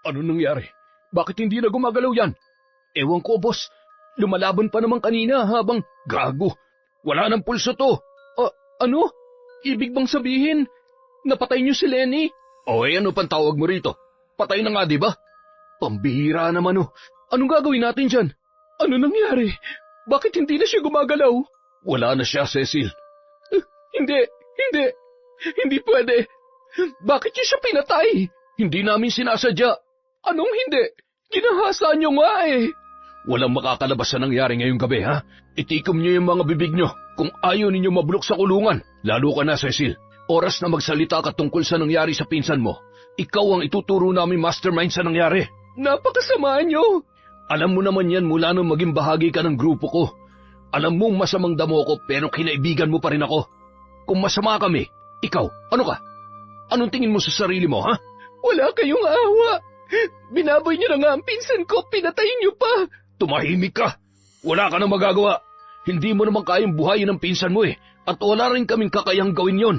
Ano nangyari? Bakit hindi na gumagalaw yan? Ewan ko, boss. Lumalaban pa naman kanina habang gago. Wala nang pulso to. Ano? Ibig bang sabihin, napatay niyo si Lenny? Ano pang tawag mo rito? Patay na nga, di ba? Pambihira naman, oh. Anong gagawin natin dyan? Ano nangyari? Bakit hindi na siya gumagalaw? Wala na siya, Cecil. Hindi pwede. Bakit niyo siya pinatay? Hindi namin sinasadya. Anong hindi? Ginahasa niyo nga eh. Walang makakalabas sa nangyari ngayong gabi, ha? Itikom niyo yung mga bibig niyo kung ayaw ninyo mabulok sa kulungan. Lalo ka na, Cecil. Oras na magsalita ka tungkol sa nangyari sa pinsan mo. Ikaw ang ituturo namin mastermind sa nangyari. Napakasama niyo. Alam mo naman yan mula nung maging bahagi ka ng grupo ko. Alam mong masamang damo ko pero kinaibigan mo pa rin ako. Kung masama kami, ikaw, ano ka? Anong tingin mo sa sarili mo, ha? Wala kayong awa. Binaboy niyo na nga ang pinsan ko, pinatay niyo pa. Tumahimik ka. Wala ka nang magagawa. Hindi mo naman kayang buhayin ang pinsan mo at wala rin kaming kakayang gawin yon.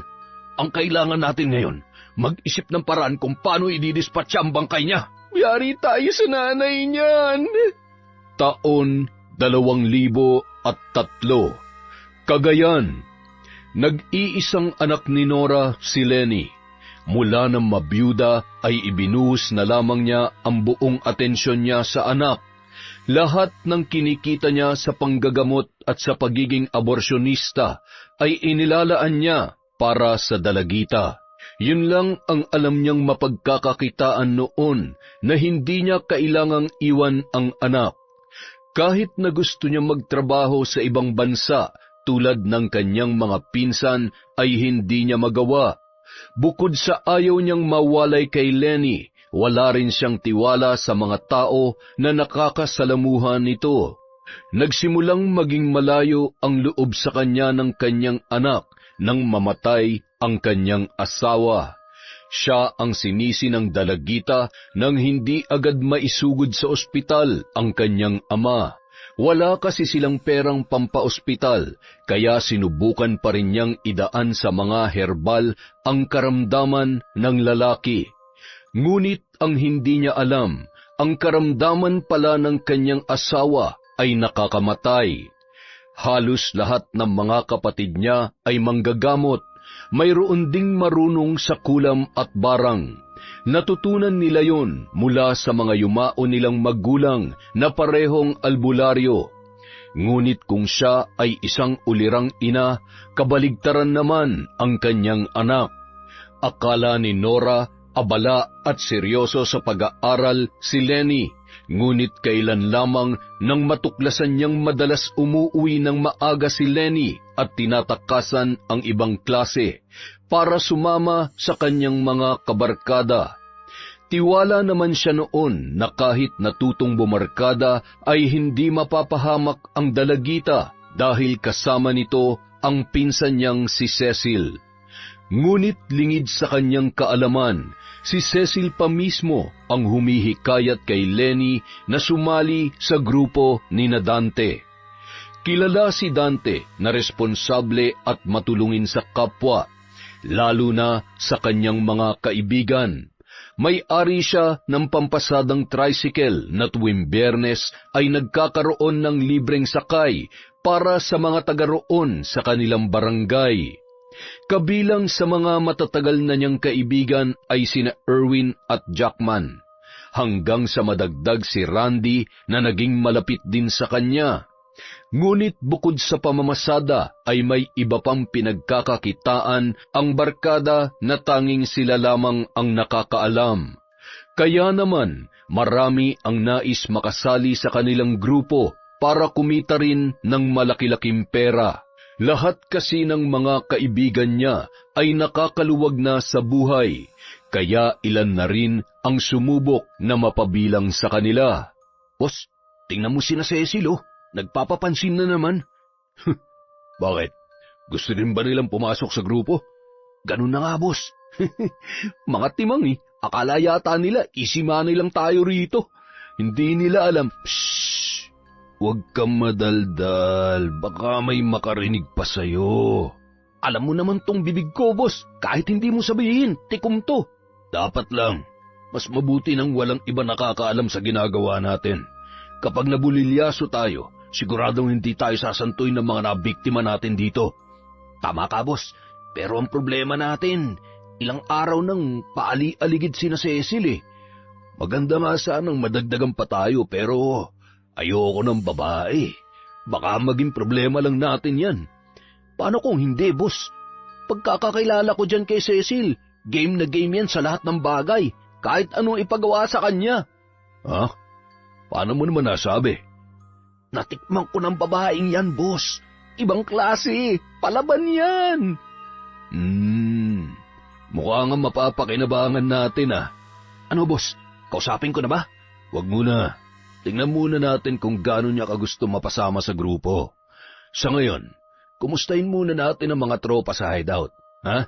Ang kailangan natin ngayon, mag-isip ng paraan kung paano ididispatcha ang bangkay niya. Yari tayo sa nanay niyan. Taon 2003. Cagayan. Nag-iisang anak ni Nora si Lenny. Mula ng mabiyuda ay ibinuhos na lamang niya ang buong atensyon niya sa anak. Lahat ng kinikita niya sa panggagamot at sa pagiging aborsyonista ay inilalaan niya para sa dalagita. Yun lang ang alam niyang mapagkakakitaan noon na hindi niya kailangang iwan ang anak. Kahit na gusto niya magtrabaho sa ibang bansa tulad ng kanyang mga pinsan ay hindi niya magawa. Bukod sa ayaw niyang mawalay kay Lenny, wala rin siyang tiwala sa mga tao na nakakasalamuhan nito. Nagsimulang maging malayo ang loob sa kanya ng kanyang anak nang mamatay ang kanyang asawa. Siya ang sinisi ng dalagita nang hindi agad maisugod sa ospital ang kanyang ama. Wala kasi silang perang pampaospital, kaya sinubukan pa rin niyang idaan sa mga herbal ang karamdaman ng lalaki. Ngunit ang hindi niya alam, ang karamdaman pala ng kanyang asawa ay nakakamatay. Halos lahat ng mga kapatid niya ay manggagamot, mayroon ding marunong sa kulam at barang. Natutunan nila yon mula sa mga yumao nilang magulang na parehong albularyo. Ngunit kung siya ay isang ulirang ina, kabaligtaran naman ang kanyang anak. Akala ni Nora abala at seryoso sa pag-aaral si Lenny, ngunit kailan lamang nang matuklasan niyang madalas umuwi ng maaga si Lenny at tinatakasan ang ibang klase para sumama sa kanyang mga kabarkada. Tiwala naman siya noon na kahit natutong bumarkada ay hindi mapapahamak ang dalagita dahil kasama nito ang pinsan niyang si Cecil. Ngunit lingid sa kanyang kaalaman, si Cecil pa mismo ang humihikayat kay Lenny na sumali sa grupo ni Dante. Kilala si Dante na responsable at matulungin sa kapwa, lalo na sa kanyang mga kaibigan. May-ari siya ng pampasadang tricycle na tuwing Biyernes ay nagkakaroon ng libreng sakay para sa mga taga-roon sa kanilang barangay. Kabilang sa mga matatagal na niyang kaibigan ay sina Erwin at Jackman, hanggang sa madagdag si Randy na naging malapit din sa kanya. Ngunit bukod sa pamamasada ay may iba pang pinagkakakitaan ang barkada na tanging sila lamang ang nakakaalam. Kaya naman marami ang nais makasali sa kanilang grupo para kumita rin ng malaki-laking pera. Lahat kasi ng mga kaibigan niya ay nakakaluwag na sa buhay, kaya ilan na rin ang sumubok na mapabilang sa kanila. Boss, tingnan mo sina Cecil, oh. Nagpapapansin na naman. Bakit? Gusto rin ba nilang pumasok sa grupo? Ganun na nga, boss. Mga timang akala yata nila isimanay lang tayo rito. Hindi nila alam. Shhh! Huwag kang madaldal. Baka may makarinig pa sa'yo. Alam mo naman tong bibig ko, boss. Kahit hindi mo sabihin, tikom to. Dapat lang. Mas mabuti nang walang iba nakakaalam sa ginagawa natin. Kapag nabulilyaso tayo, siguradong hindi tayo sasantuy ng mga nabiktima natin dito. Tama ka, boss. Pero ang problema natin, ilang araw nang paali-aligid sina Cecil eh. Maganda nga sanang madagdagan pa tayo pero ayoko ng babae. Baka maging problema lang natin yan. Paano kung hindi, boss? Pagkakakilala ko dyan kay Cecil, game na game yan sa lahat ng bagay. Kahit anong ipagawa sa kanya. Ha? Paano mo naman nasabi? Natikman ko ng babaeng yan, boss. Ibang klase. Palaban yan. Mukha nga mapapakinabangan natin ah. Ano, boss? Kausapin ko na ba? Huwag muna. Tingnan muna natin kung gaano niya kagusto mapasama sa grupo. Sa ngayon, kumustahin muna natin ang mga tropa sa hideout. Ha?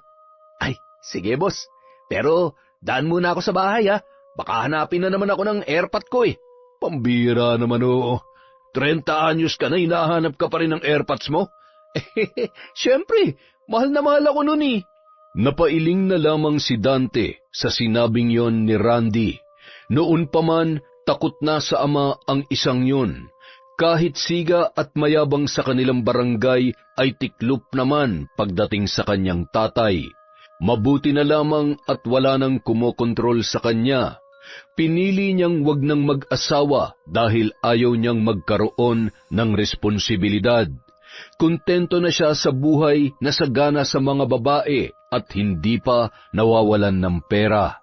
Ay, sige, boss. Pero daan muna ako sa bahay, ha? Baka hanapin na naman ako ng airpot ko, eh. Pambira naman, oo. 30 anyos ka na, hinahanap ka pa rin ng airpods mo? Siyempre, mahal na mahal ako nun, eh. Napailing na lamang si Dante sa sinabing yon ni Randy. Noon pa man, takot na sa ama ang isang yon. Kahit siga at mayabang sa kanilang barangay ay tiklop naman pagdating sa kanyang tatay. Mabuti na lamang at wala nang kumokontrol sa kanya. Pinili niyang wag nang mag-asawa dahil ayaw niyang magkaroon ng responsibilidad. Kontento na siya sa buhay na sagana sa mga babae at hindi pa nawawalan ng pera.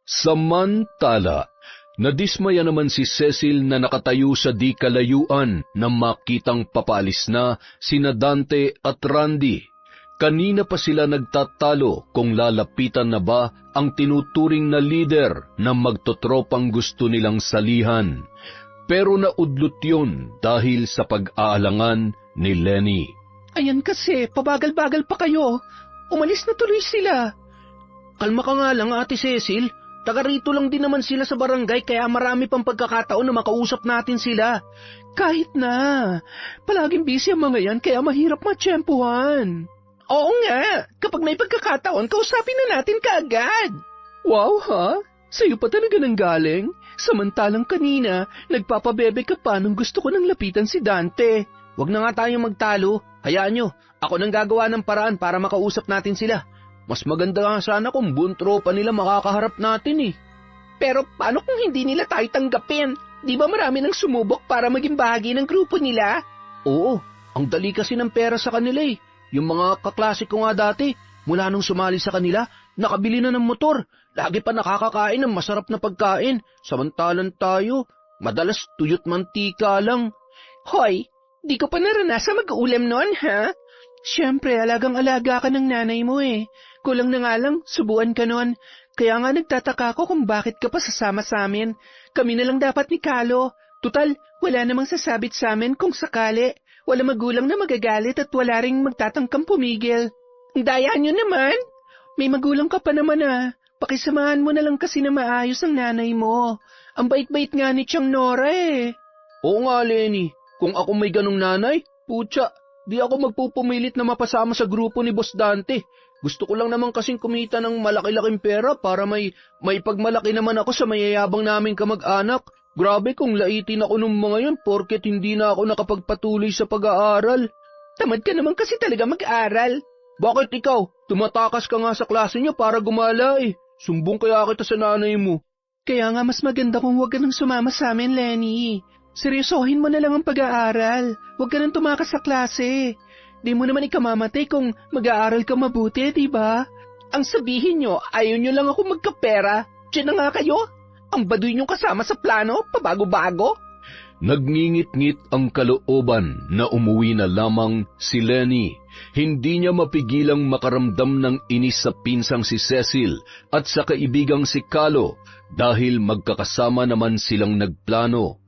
Samantala, nadismaya naman si Cecil na nakatayo sa di kalayuan na makitang papalis na sina Dante at Randy. Kanina pa sila nagtatalo kung lalapitan na ba ang tinuturing na leader na magtotropang gusto nilang salihan. Pero naudlot yun dahil sa pag-aalangan ni Lenny. Ayan kasi, pabagal-bagal pa kayo. Umalis na tuloy sila. Kalma ka nga lang, Ate Cecil. Taga rito lang din naman sila sa barangay kaya marami pang pagkakataon na makausap natin sila. Kahit na, palaging busy ang mga yan kaya mahirap matsyempuhan. Oo nga, kapag may pagkakataon, kausapin na natin kaagad. Wow ha? Sa'yo pa talaga nang galing? Samantalang kanina, nagpapabebe ka pa nung gusto ko nang lapitan si Dante. Huwag na nga tayong magtalo. Hayaan nyo, ako nang gagawa ng paraan para makausap natin sila. Mas maganda nga sana kung buong tropa nila makakaharap natin eh. Pero paano kung hindi nila tayo tanggapin? Di ba marami nang sumubok para maging bahagi ng grupo nila? Oo, ang dali kasi ng pera sa kanila eh. Yung mga kaklase ko nga dati, mula nung sumali sa kanila, nakabili na ng motor. Lagi pa nakakakain ng masarap na pagkain. Samantalang tayo, madalas tuyot mantika lang. Hoy, di ko pa naranasan mag-ulam noon, ha? Siyempre, alagang-alaga ka ng nanay mo eh. Kulang na nga lang, subuan ka noon. Kaya nga nagtataka ko kung bakit ka pa sasama sa amin. Kami na lang dapat ni Kalo. Tutal, wala namang sasabit sa amin kung sakali. Wala magulang na magagalit at wala ring magtatangkang pumigil. Dayaan nyo naman. May magulang ka pa naman ah. Pakisamahan mo na lang kasi na maayos ang nanay mo. Ang bait-bait nga ni Tiyang Nora eh. Oo nga, Lenny. Kung ako may ganong nanay, putya, di ako magpupumilit na mapasama sa grupo ni Boss Dante. Gusto ko lang naman kasing kumita ng malaki-laking pera para may pagmalaki naman ako sa mayayabang naming kamag-anak. Grabe kung laitin ako nung mga yun porket hindi na ako nakapagpatuloy sa pag-aaral. Tamad ka naman kasi talaga mag-aaral. Bakit ikaw? Tumatakas ka nga sa klase niyo para gumala eh. Sumbong kaya kita sa nanay mo. Kaya nga mas maganda kung huwag ka nang sumama sa amin, Lenny. Seryosohin mo na lang ang pag-aaral. Huwag ka nang tumakas sa klase. Di mo naman ikamamatay kung mag-aaral ka mabuti, di ba? Ang sabihin nyo, ayaw nyo lang ako magkapera. Diyan na nga kayo. Ang baduy niyong kasama sa plano, pabago-bago. Nagngingit-ngit ang kalooban na umuwi na lamang si Lenny. Hindi niya mapigilang makaramdam ng inis sa pinsang si Cecil at sa kaibigang si Kalo dahil magkakasama naman silang nagplano.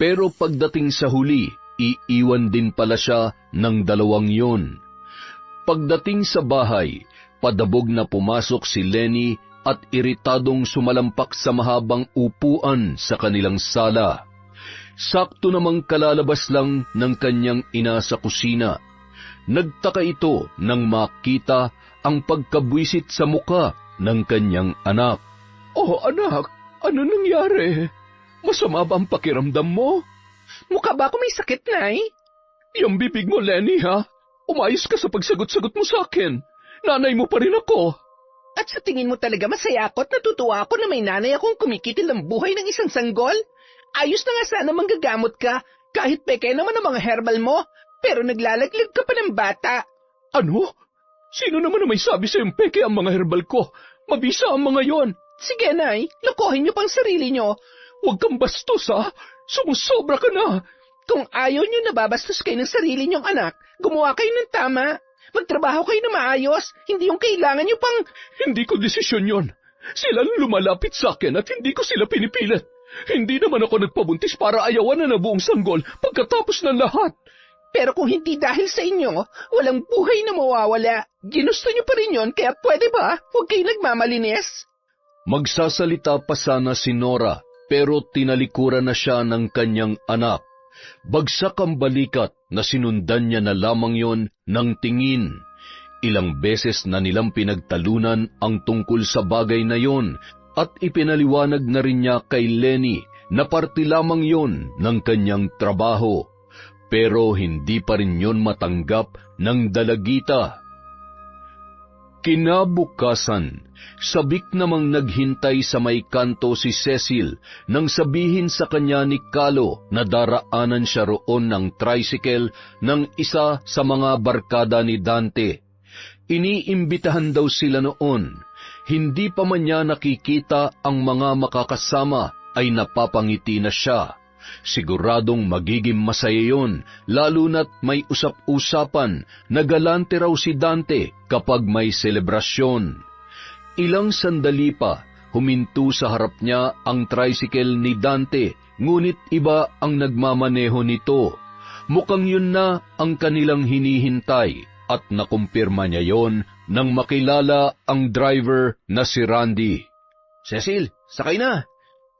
Pero pagdating sa huli, iiwan din pala siya ng dalawang yon. Pagdating sa bahay, padabog na pumasok si Lenny at iritadong sumalampak sa mahabang upuan sa kanilang sala. Sakto namang kalalabas lang ng kanyang ina sa kusina. Nagtaka ito nang makita ang pagkabwisit sa muka ng kanyang anak. Oh anak, Ano nangyari? Masama ba ang pakiramdam mo? Mukha ba ako may sakit, Nay? Yung bibig mo, Lenny, ha? Umayos ka sa pagsagot-sagot mo sa akin. Nanay mo pa rin ako. At sa tingin mo talaga masaya ako at natutuwa ako na may nanay akong kumikitil ng buhay ng isang sanggol? Ayos na nga sana manggagamot ka, kahit peke naman ang mga herbal mo, pero naglalaglag ka pa ng bata. Ano? Sino naman na may sabi sa'yong peke ang mga herbal ko? Mabisa ang mga yon. Sige, Nay, lokohin niyo pang sarili niyo. Huwag kang bastos, ha? Sumusobra ka na. Kung ayaw niyo nababastos kayo ng sarili niyong anak, gumawa kayo ng tama. Magtrabaho kayo na maayos, hindi yung kailangan niyo pang... Hindi ko desisyon yon. Sila lumalapit sa akin at hindi ko sila pinipilit. Hindi naman ako nagpabuntis para ayawan na buong sanggol pagkatapos ng lahat. Pero kung hindi dahil sa inyo, walang buhay na mawawala. Ginusto niyo pa rin yon, kaya pwede ba? Huwag kayo nagmamalinis. Magsasalita pa sana si Nora, pero tinalikuran na siya ng kanyang anak. Bagsak ang balikat na sinundan niya na lamang yon ng tingin. Ilang beses na nilang pinagtalunan ang tungkol sa bagay na yon at ipinaliwanag na rin niya kay Lenny na parte lamang yon ng kanyang trabaho. Pero hindi pa rin yon matanggap ng dalagita. Kinabukasan, sabik namang naghintay sa may kanto si Cecil nang sabihin sa kanya ni Kalo na daraanan siya roon ng tricycle ng isa sa mga barkada ni Dante. Iniimbitahan daw sila noon. Hindi pa man niya nakikita ang mga makakasama ay napapangiti na siya. Siguradong magiging masaya yun, lalo na't may usap-usapan na galante raw si Dante kapag may selebrasyon. Ilang sandali pa, huminto sa harap niya ang tricycle ni Dante, ngunit iba ang nagmamaneho nito. Mukhang yun na ang kanilang hinihintay at nakumpirma niya yon nang makilala ang driver na si Randy. Cecil, sakay na.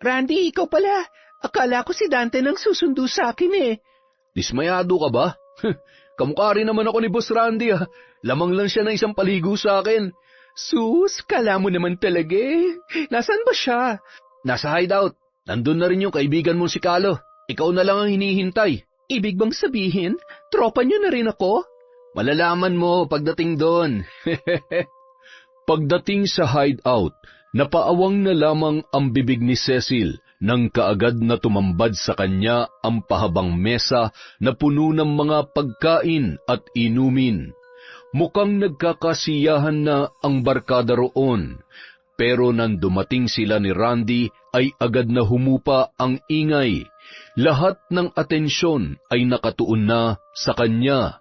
Randy, ikaw pala. Akala ko si Dante nang susundo sa akin eh. Dismayado ka ba? Kamukha rin naman ako ni Boss Randy, ha. Lamang lang siya ng isang paligo sa akin. Sus, kala mo naman talaga eh. Nasaan ba siya? Nasa hideout. Nandun na rin yung kaibigan mong si Kalo. Ikaw na lang ang hinihintay. Ibig bang sabihin, tropa niyo na rin ako? Malalaman mo pagdating doon. Pagdating sa hideout, napaawang na lamang ang bibig ni Cecil nang kaagad na tumambad sa kanya ang pahabang mesa na puno ng mga pagkain at inumin. Mukhang nagkakasiyahan na ang barkada roon, pero nang dumating sila ni Randy ay agad na humupa ang ingay. Lahat ng atensyon ay nakatuon na sa kanya.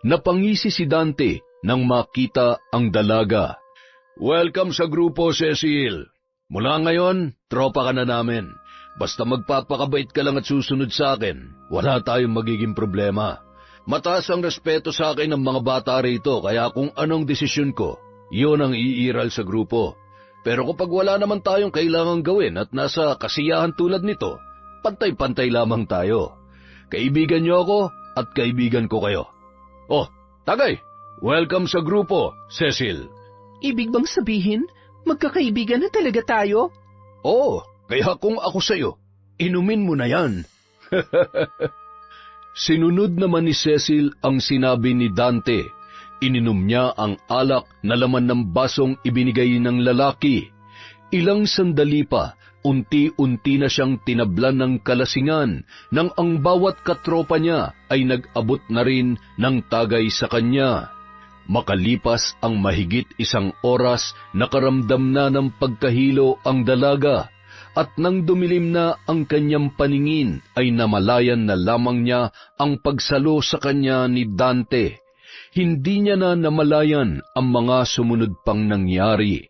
Napangisi si Dante nang makita ang dalaga. Welcome sa grupo, Cecil. Mula ngayon, tropa ka na namin. Basta magpapakabait ka lang at susunod sa akin, wala tayong magiging problema. Mataas ang respeto sa akin ng mga bata rito, kaya kung anong desisyon ko, yun ang iiral sa grupo. Pero kapag wala naman tayong kailangang gawin at nasa kasiyahan tulad nito, pantay-pantay lamang tayo. Kaibigan niyo ako at kaibigan ko kayo. Oh, tagay! Welcome sa grupo, Cecil. Ibig bang sabihin, magkakaibigan na talaga tayo? Oo, kaya kung ako sa'yo, inumin mo na yan. Sinunod naman ni Cecil ang sinabi ni Dante. Ininom niya ang alak na laman ng basong ibinigay ng lalaki. Ilang sandali pa, unti-unti na siyang tinablan ng kalasingan nang ang bawat katropa niya ay nag-abot na rin ng tagay sa kanya. Makalipas ang mahigit 1 oras, nakaramdam na ng pagkahilo ang dalaga, at nang dumilim na ang kanyang paningin, ay namalayan na lamang niya ang pagsalo sa kanya ni Dante. Hindi niya na namalayan ang mga sumunod pang nangyari.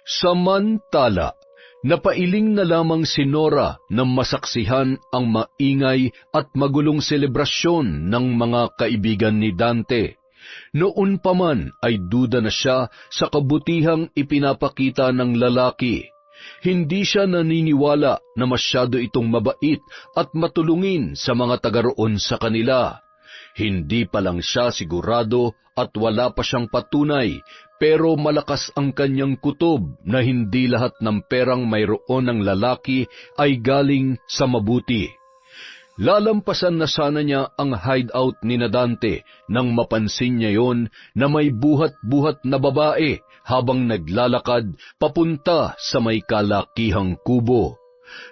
Samantala, napailing na lamang si Nora na masaksihan ang maingay at magulong selebrasyon ng mga kaibigan ni Dante. Noon pa man ay duda na siya sa kabutihang ipinapakita ng lalaki. Hindi siya naniniwala na masyado itong mabait at matulungin sa mga taga roon sa kanila. Hindi pa lang siya sigurado at wala pa siyang patunay, pero malakas ang kanyang kutob na hindi lahat ng perang mayroon ng lalaki ay galing sa mabuti. Lalampasan na sana niya ang hideout ni Dante nang mapansin niya yon na may buhat-buhat na babae habang naglalakad papunta sa may kalakihang kubo.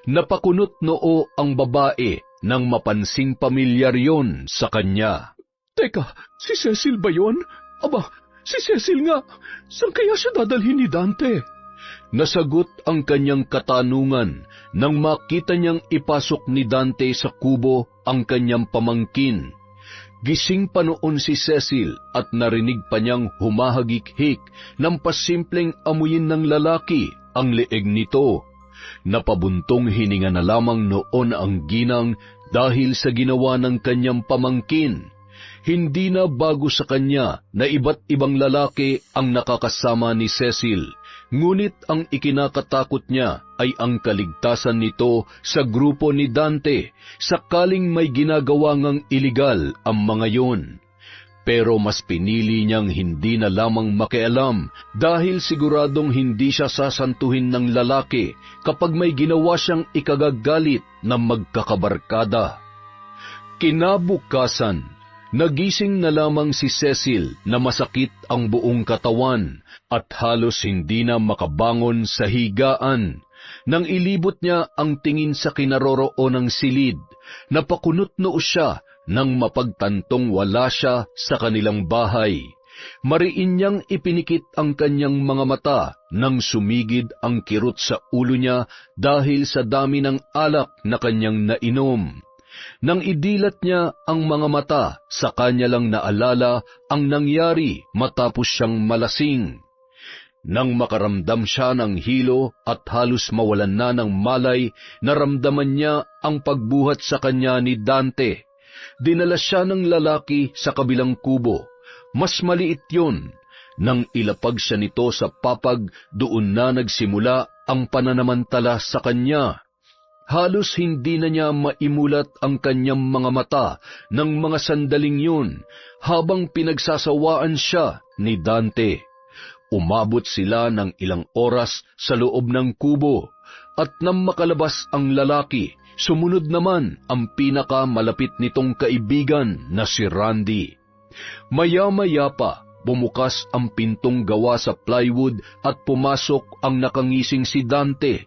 Napakunot noo ang babae nang mapansing pamilyar yon sa kanya. Teka, si Cecil ba yun? Aba, si Cecil nga. Saan kaya siya dadalhin ni Dante? Nasagot ang kanyang katanungan nang makita niyang ipasok ni Dante sa kubo ang kanyang pamangkin. Gising pa noon si Cecil at narinig pa niyang humahagik-hik ng pasimpleng amuyin ng lalaki ang leeg nito. Napabuntong hininga na lamang noon ang ginang dahil sa ginawa ng kanyang pamangkin. Hindi na bago sa kanya na iba't ibang lalaki ang nakakasama ni Cecil, ngunit ang ikinakatakot niya ay ang kaligtasan nito sa grupo ni Dante sakaling may ginagawa ngang iligal ang mga yon. Pero mas pinili niyang hindi na lamang makialam dahil siguradong hindi siya sasantuhin ng lalaki kapag may ginawa siyang ikagagalit na magkakabarkada. Kinabukasan, nagising na lamang si Cecil na masakit ang buong katawan at halos hindi na makabangon sa higaan. Nang ilibot niya ang tingin sa kinaroroonan ng silid, napakunot noo siya nang mapagtantong wala siya sa kanilang bahay. Mariin niyang ipinikit ang kanyang mga mata nang sumigid ang kirot sa ulo niya dahil sa dami ng alak na kanyang nainom. Nang idilat niya ang mga mata, sa kanya lang naalala ang nangyari matapos siyang malasing. Nang makaramdam siya ng hilo at halos mawalan na ng malay, naramdaman niya ang pagbuhat sa kanya ni Dante. Dinala siya ng lalaki sa kabilang kubo. Mas maliit yun. Nang ilapag siya nito sa papag, doon na nagsimula ang pananamantala sa kanya. Halos hindi na niya maimulat ang kanyang mga mata ng mga sandaling yun habang pinagsasawaan siya ni Dante. Umabot sila ng ilang oras sa loob ng kubo at nang makalabas ang lalaki, sumunod naman ang pinakamalapit nitong kaibigan na si Randy. Maya-maya pa, bumukas ang pintong gawa sa plywood at pumasok ang nakangising si Dante.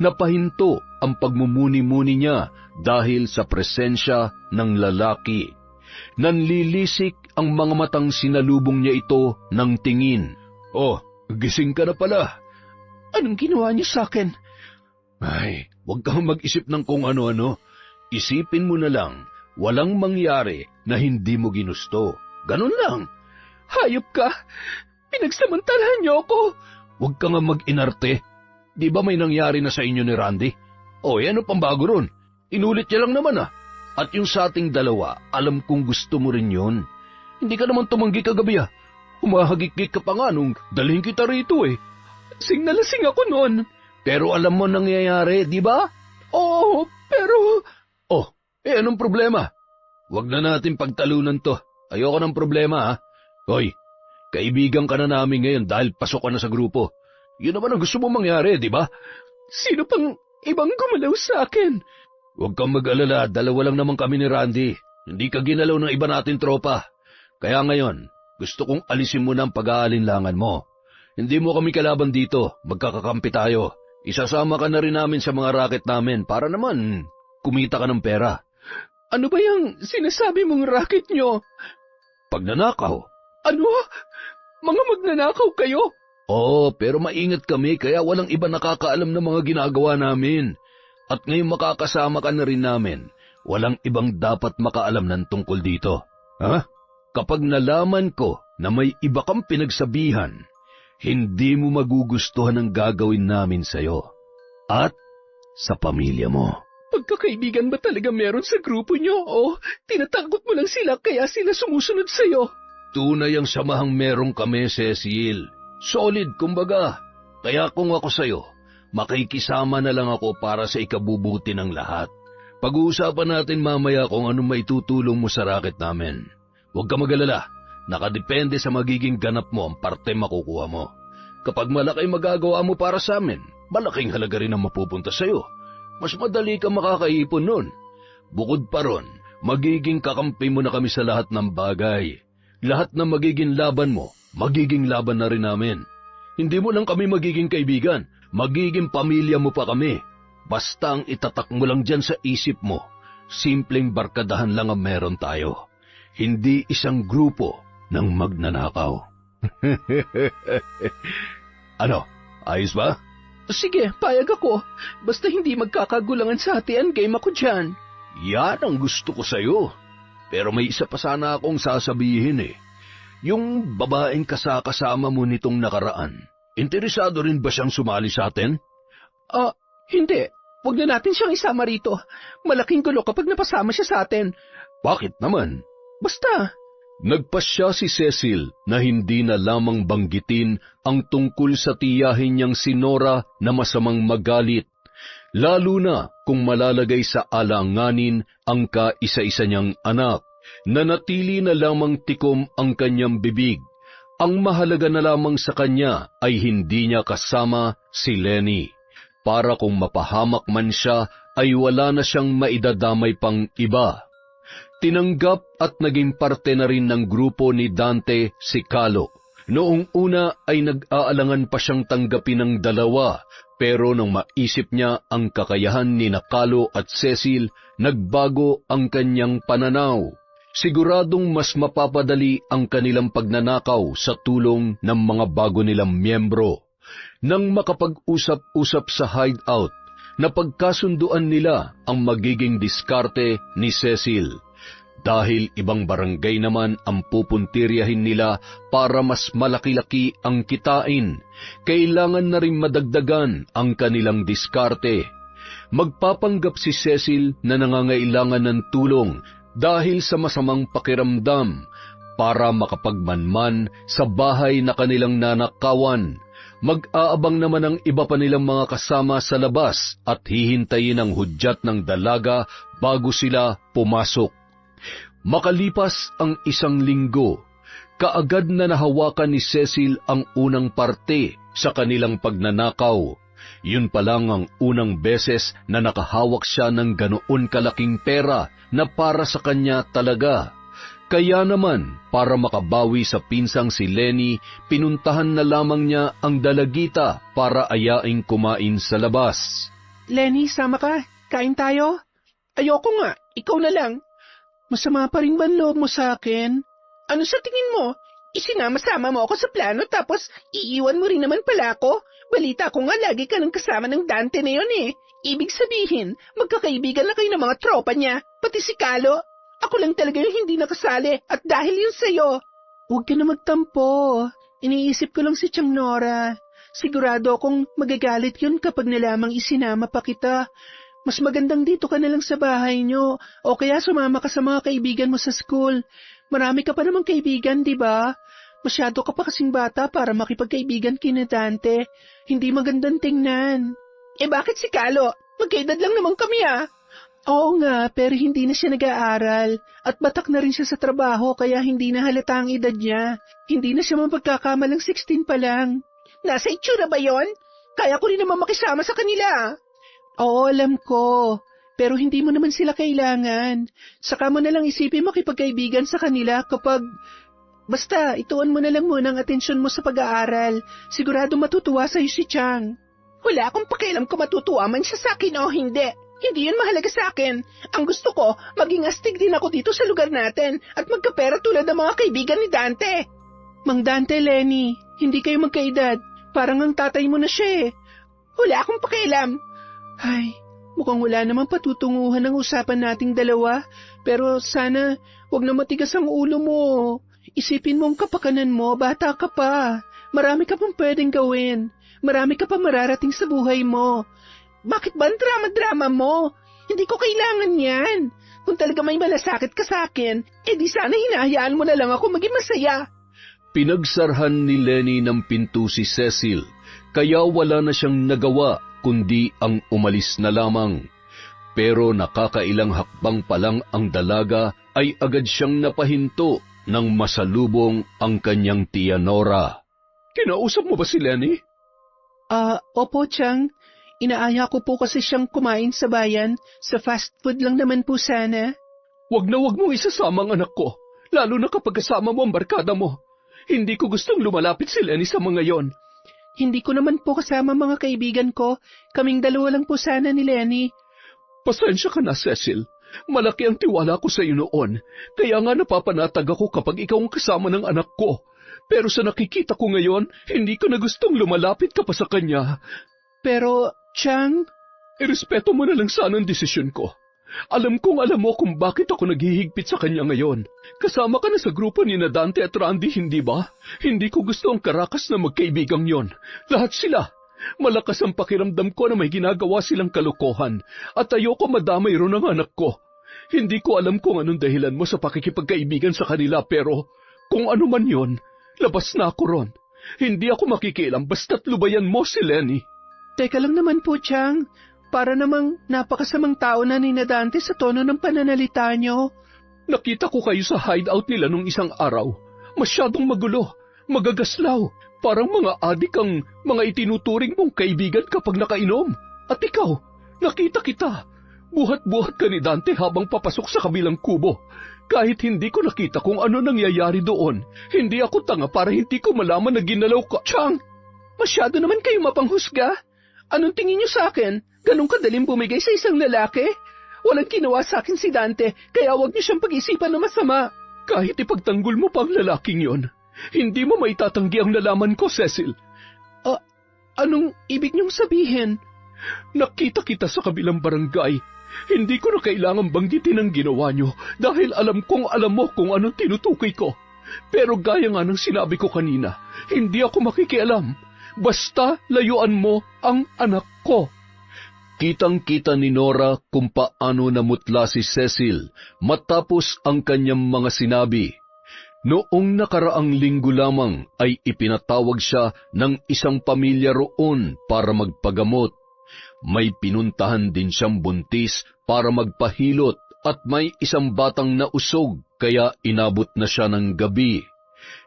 Napahinto ang pagmumuni-muni niya dahil sa presensya ng lalaki. Nanlilisik ang mga matang sinalubong niya ito ng tingin. "Oh, gising ka na pala." Anong ginawa niyo sa akin? "Ay, huwag kang mag-isip ng kung ano-ano. Isipin mo na lang, walang mangyari na hindi mo ginusto. Ganun lang." Hayop ka! Pinagsamantalahan niyo ako! "Huwag ka nga mag-inarte. Di ba may nangyari na sa inyo ni Randy? O, ano pang bago ron? Inulit niya lang naman ah. At yung sa ating dalawa, alam kong gusto mo rin yun. Hindi ka naman tumanggi kagabi ah. Humahagik-gik ka pa nga nung dalhin kita rito eh. Lasing na lasing ako noon. Pero alam mo nangyayari, di ba?" Oo, pero... "Oh, anong problema? Huwag na natin pagtalunan to. Ayoko ng problema ha. Hoy, kaibigan ka na namin ngayon dahil pasok ka na sa grupo. Yun naman ang gusto mo mangyari, di ba?" Sino pang ibang gumalaw sa akin? "Huwag kang mag-alala, dalawa lang naman kami ni Randy. Hindi ka ginalaw ng iba natin tropa. Kaya ngayon, gusto kong alisin mo ng pag-aalinlangan mo. Hindi mo kami kalaban dito, magkakakampi tayo. Isasama ka na rin namin sa mga racket namin para naman kumita ka ng pera." Ano ba yung sinasabi mong racket nyo? "Pagnanakaw." Ano? Mga magnanakaw kayo? Oo, pero maingat kami kaya walang iba nakakaalam ng mga ginagawa namin. At ngayong makakasama ka na rin namin, walang ibang dapat makaalam ng tungkol dito. Ha? Kapag nalaman ko na may iba kang pinagsabihan, hindi mo magugustuhan ang gagawin namin sa'yo at sa pamilya mo. Pagkakaibigan ba talaga meron sa grupo nyo o tinatakot mo lang sila kaya sila sumusunod sa'yo? Tunay ang samahang meron kami, Cecil. Solid, kumbaga. Kaya kung ako sa'yo, makikisama na lang ako para sa ikabubuti ng lahat. Pag-uusapan natin mamaya kung anong maitutulong mo sa racket namin. Huwag ka mag-alala, nakadepende sa magiging ganap mo ang parte makukuha mo. Kapag malaki magagawa mo para sa amin, malaking halaga rin ang mapupunta sa'yo. Mas madali ka makakaipon nun. Bukod pa ron, magiging kakampi mo na kami sa lahat ng bagay. Lahat na magiging laban mo, magiging laban na rin namin. Hindi mo lang kami magiging kaibigan, magiging pamilya mo pa kami. Basta ang itatak mo lang dyan sa isip mo, simpleng barkadahan lang ang meron tayo. Hindi isang grupo ng magnanakaw. Ano, ayos ba? Sige, payag ako. Basta hindi magkakagulangan sa hatian game ako dyan. Yan ang gusto ko sa'yo. Pero may isa pa sana akong sasabihin eh. Yung babaeng kasama mo nitong nakaraan, interesado rin ba siyang sumali sa atin? Hindi. Huwag na natin siyang isama rito. Malaking gulo kapag napasama siya sa atin. Bakit naman? Basta. Nagpasya si Cecil na hindi na lamang banggitin ang tungkol sa tiyahin niyang si Nora na masamang magalit, lalo na kung malalagay sa alanganin ang kaisa-isa niyang anak. Nanatili na lamang tikom ang kanyang bibig. Ang mahalaga na lamang sa kanya ay hindi niya kasama si Lenny. Para kung mapahamak man siya ay wala na siyang maidadamay pang iba. Tinanggap at naging parte na rin ng grupo ni Dante si Calo. Noong una ay nag-aalangan pa siyang tanggapin ng dalawa, pero nung maisip niya ang kakayahan ni Calo at Cecil, nagbago ang kanyang pananaw. Siguradong mas mapapadali ang kanilang pagnanakaw sa tulong ng mga bago nilang miyembro. Nang makapag-usap-usap sa hideout, napagkasunduan nila ang magiging diskarte ni Cecil. Dahil ibang barangay naman ang pupuntiryahin nila para mas malaki-laki ang kitain, kailangan na rin madagdagan ang kanilang diskarte. Magpapanggap si Cecil na nangangailangan ng tulong dahil sa masamang pakiramdam para makapagmanman sa bahay na kanilang nanakawan. Mag-aabang naman ang iba pa nilang mga kasama sa labas at hihintayin ang hudyat ng dalaga bago sila pumasok. Makalipas ang 1 linggo, kaagad na nahawakan ni Cecil ang unang parte sa kanilang pagnanakaw. Yun pa lang ang unang beses na nakahawak siya ng ganoon kalaking pera na para sa kanya talaga. Kaya naman, para makabawi sa pinsang si Lenny, pinuntahan na lamang niya ang dalagita para ayaing kumain sa labas. Lenny, sama ka. Kain tayo. Ayoko nga. Ikaw na lang. Masama pa rin ba ang loob mo sa akin? Ano sa tingin mo? Isinama-sama mo ako sa plano tapos iiwan mo rin naman pala ako? Balita ko nga lagi ka nang kasama ng Dante na yun eh. Ibig sabihin, magkakaibigan na kayo ng mga tropa niya, pati si Calo. Ako lang talaga yung hindi nakasali at dahil yun sa'yo. Huwag ka na magtampo. Iniisip ko lang si Chang Nora. Sigurado akong magagalit yun kapag nalamang isinama pa kita. Mas magandang dito ka na lang sa bahay nyo o kaya sumama ka sa mga kaibigan mo sa school. Marami ka pa namang kaibigan, di ba? Masyado ka pa kasing bata para makipagkaibigan kina Dante. Hindi magandang tingnan. Bakit si Calo? Magkaedad lang naman kami ah. Oo nga, pero hindi na siya nag-aaral at batak na rin siya sa trabaho kaya hindi na halata ang edad niya. Hindi na siya mapagkakamalang 16 pa lang. Nasa itsura ba yon? Kaya ko rin naman makisama sa kanila. Oo, alam ko. Pero hindi mo naman sila kailangan. Saka mo na lang isipin makipagkaibigan sa kanila kapag... Basta, ituon mo na lang muna ang atensyon mo sa pag-aaral. Sigurado matutuwa sa'yo si Chang. Wala akong pakialam kung matutuwa man siya sa akin o hindi. Hindi yun mahalaga sa akin. Ang gusto ko, maging astig din ako dito sa lugar natin at magkapera tulad ng mga kaibigan ni Dante. Mang Dante, Lenny, hindi kayo magkaedad. Parang ang tatay mo na siya eh. Wala akong pakialam. Ay, mukhang wala namang patutunguhan ang usapan nating dalawa. Pero sana, wag na matigas ang ulo mo. Isipin mo ang kapakanan mo, bata ka pa. Marami ka pang pwedeng gawin. Marami ka pa mararating sa buhay mo. Bakit ba ang drama-drama mo? Hindi ko kailangan yan. Kung talaga may malasakit ka sa akin, di sana hinahayaan mo na lang ako maging masaya. Pinagsarhan ni Lenny ng pinto si Cecil, kaya wala na siyang nagawa kundi ang umalis na lamang. Pero nakakailang hakbang pa lang ang dalaga ay agad siyang napahinto nang masalubong ang kanyang tiya Nora. Kinausap mo ba si Lenny? Opo, Chang. Inaaya ko po kasi siyang kumain sa bayan. Sa fast food lang naman po sana. Wag mong isasama ang anak ko, lalo na kapag kasama mo ang barkada mo. Hindi ko gustong lumalapit si Lenny sa mga yon. Hindi ko naman po kasama mga kaibigan ko. Kaming dalawa lang po sana ni Lenny. Pasensya ka na, Cecil. Malaki ang tiwala ko sa iyo noon. Kaya nga napapanatag ako kapag ikaw ang kasama ng anak ko. Pero sa nakikita ko ngayon, hindi ko na gustong lumalapit ka pa sa kanya. Pero, Chang... Irespeto mo na lang sana ang desisyon ko. Alam mo kung bakit ako naghihigpit sa kanya ngayon. Kasama ka na sa grupo ni Dante at Randy, hindi ba? Hindi ko gusto ang karakas na magkaibigang yon. Lahat sila. Malakas ang pakiramdam ko na may ginagawa silang kalokohan at ayoko madamay ron ang anak ko. Hindi ko alam kung anong dahilan mo sa pakikipagkaibigan sa kanila pero kung ano man yon, labas na ako ron. Hindi ako makikialam basta't lubayan mo si Lenny. Teka lang naman po, Chang. Para namang napakasamang tao na ni Dante sa tono ng pananalita niyo. Nakita ko kayo sa hideout nila nung isang araw. Masyadong magulo, magagaslaw. Parang mga adik ang mga itinuturing mong kaibigan kapag nakainom. At ikaw, nakita kita. Buhat-buhat ka ni Dante habang papasok sa kabilang kubo. Kahit hindi ko nakita kung ano nangyayari doon, hindi ako tanga para hindi ko malaman na ginalaw ka. Chang, masyado naman kayo mapanghusga. Anong tingin niyo sa akin? Ganong kadaling bumigay sa isang lalaki? Walang ginawa sa akin si Dante, kaya huwag niyo siyang pag-isipan na masama. Kahit ipagtanggol mo pa ang lalaking yon, hindi mo maitatanggi ang nalaman ko, Cecil. Anong ibig niyong sabihin? Nakita kita sa kabilang barangay. Hindi ko na kailangan banggitin ang ginawa niyo dahil alam mo kung anong tinutukoy ko. Pero gaya nga ng sinabi ko kanina, hindi ako makikialam. Basta layuan mo ang anak ko. Kitang-kita ni Nora kung paano namutla si Cecil matapos ang kanyang mga sinabi. Noong nakaraang linggo lamang ay ipinatawag siya ng isang pamilya roon para magpagamot. May pinuntahan din siyang buntis para magpahilot at may isang batang nausog kaya inabot na siya ng gabi.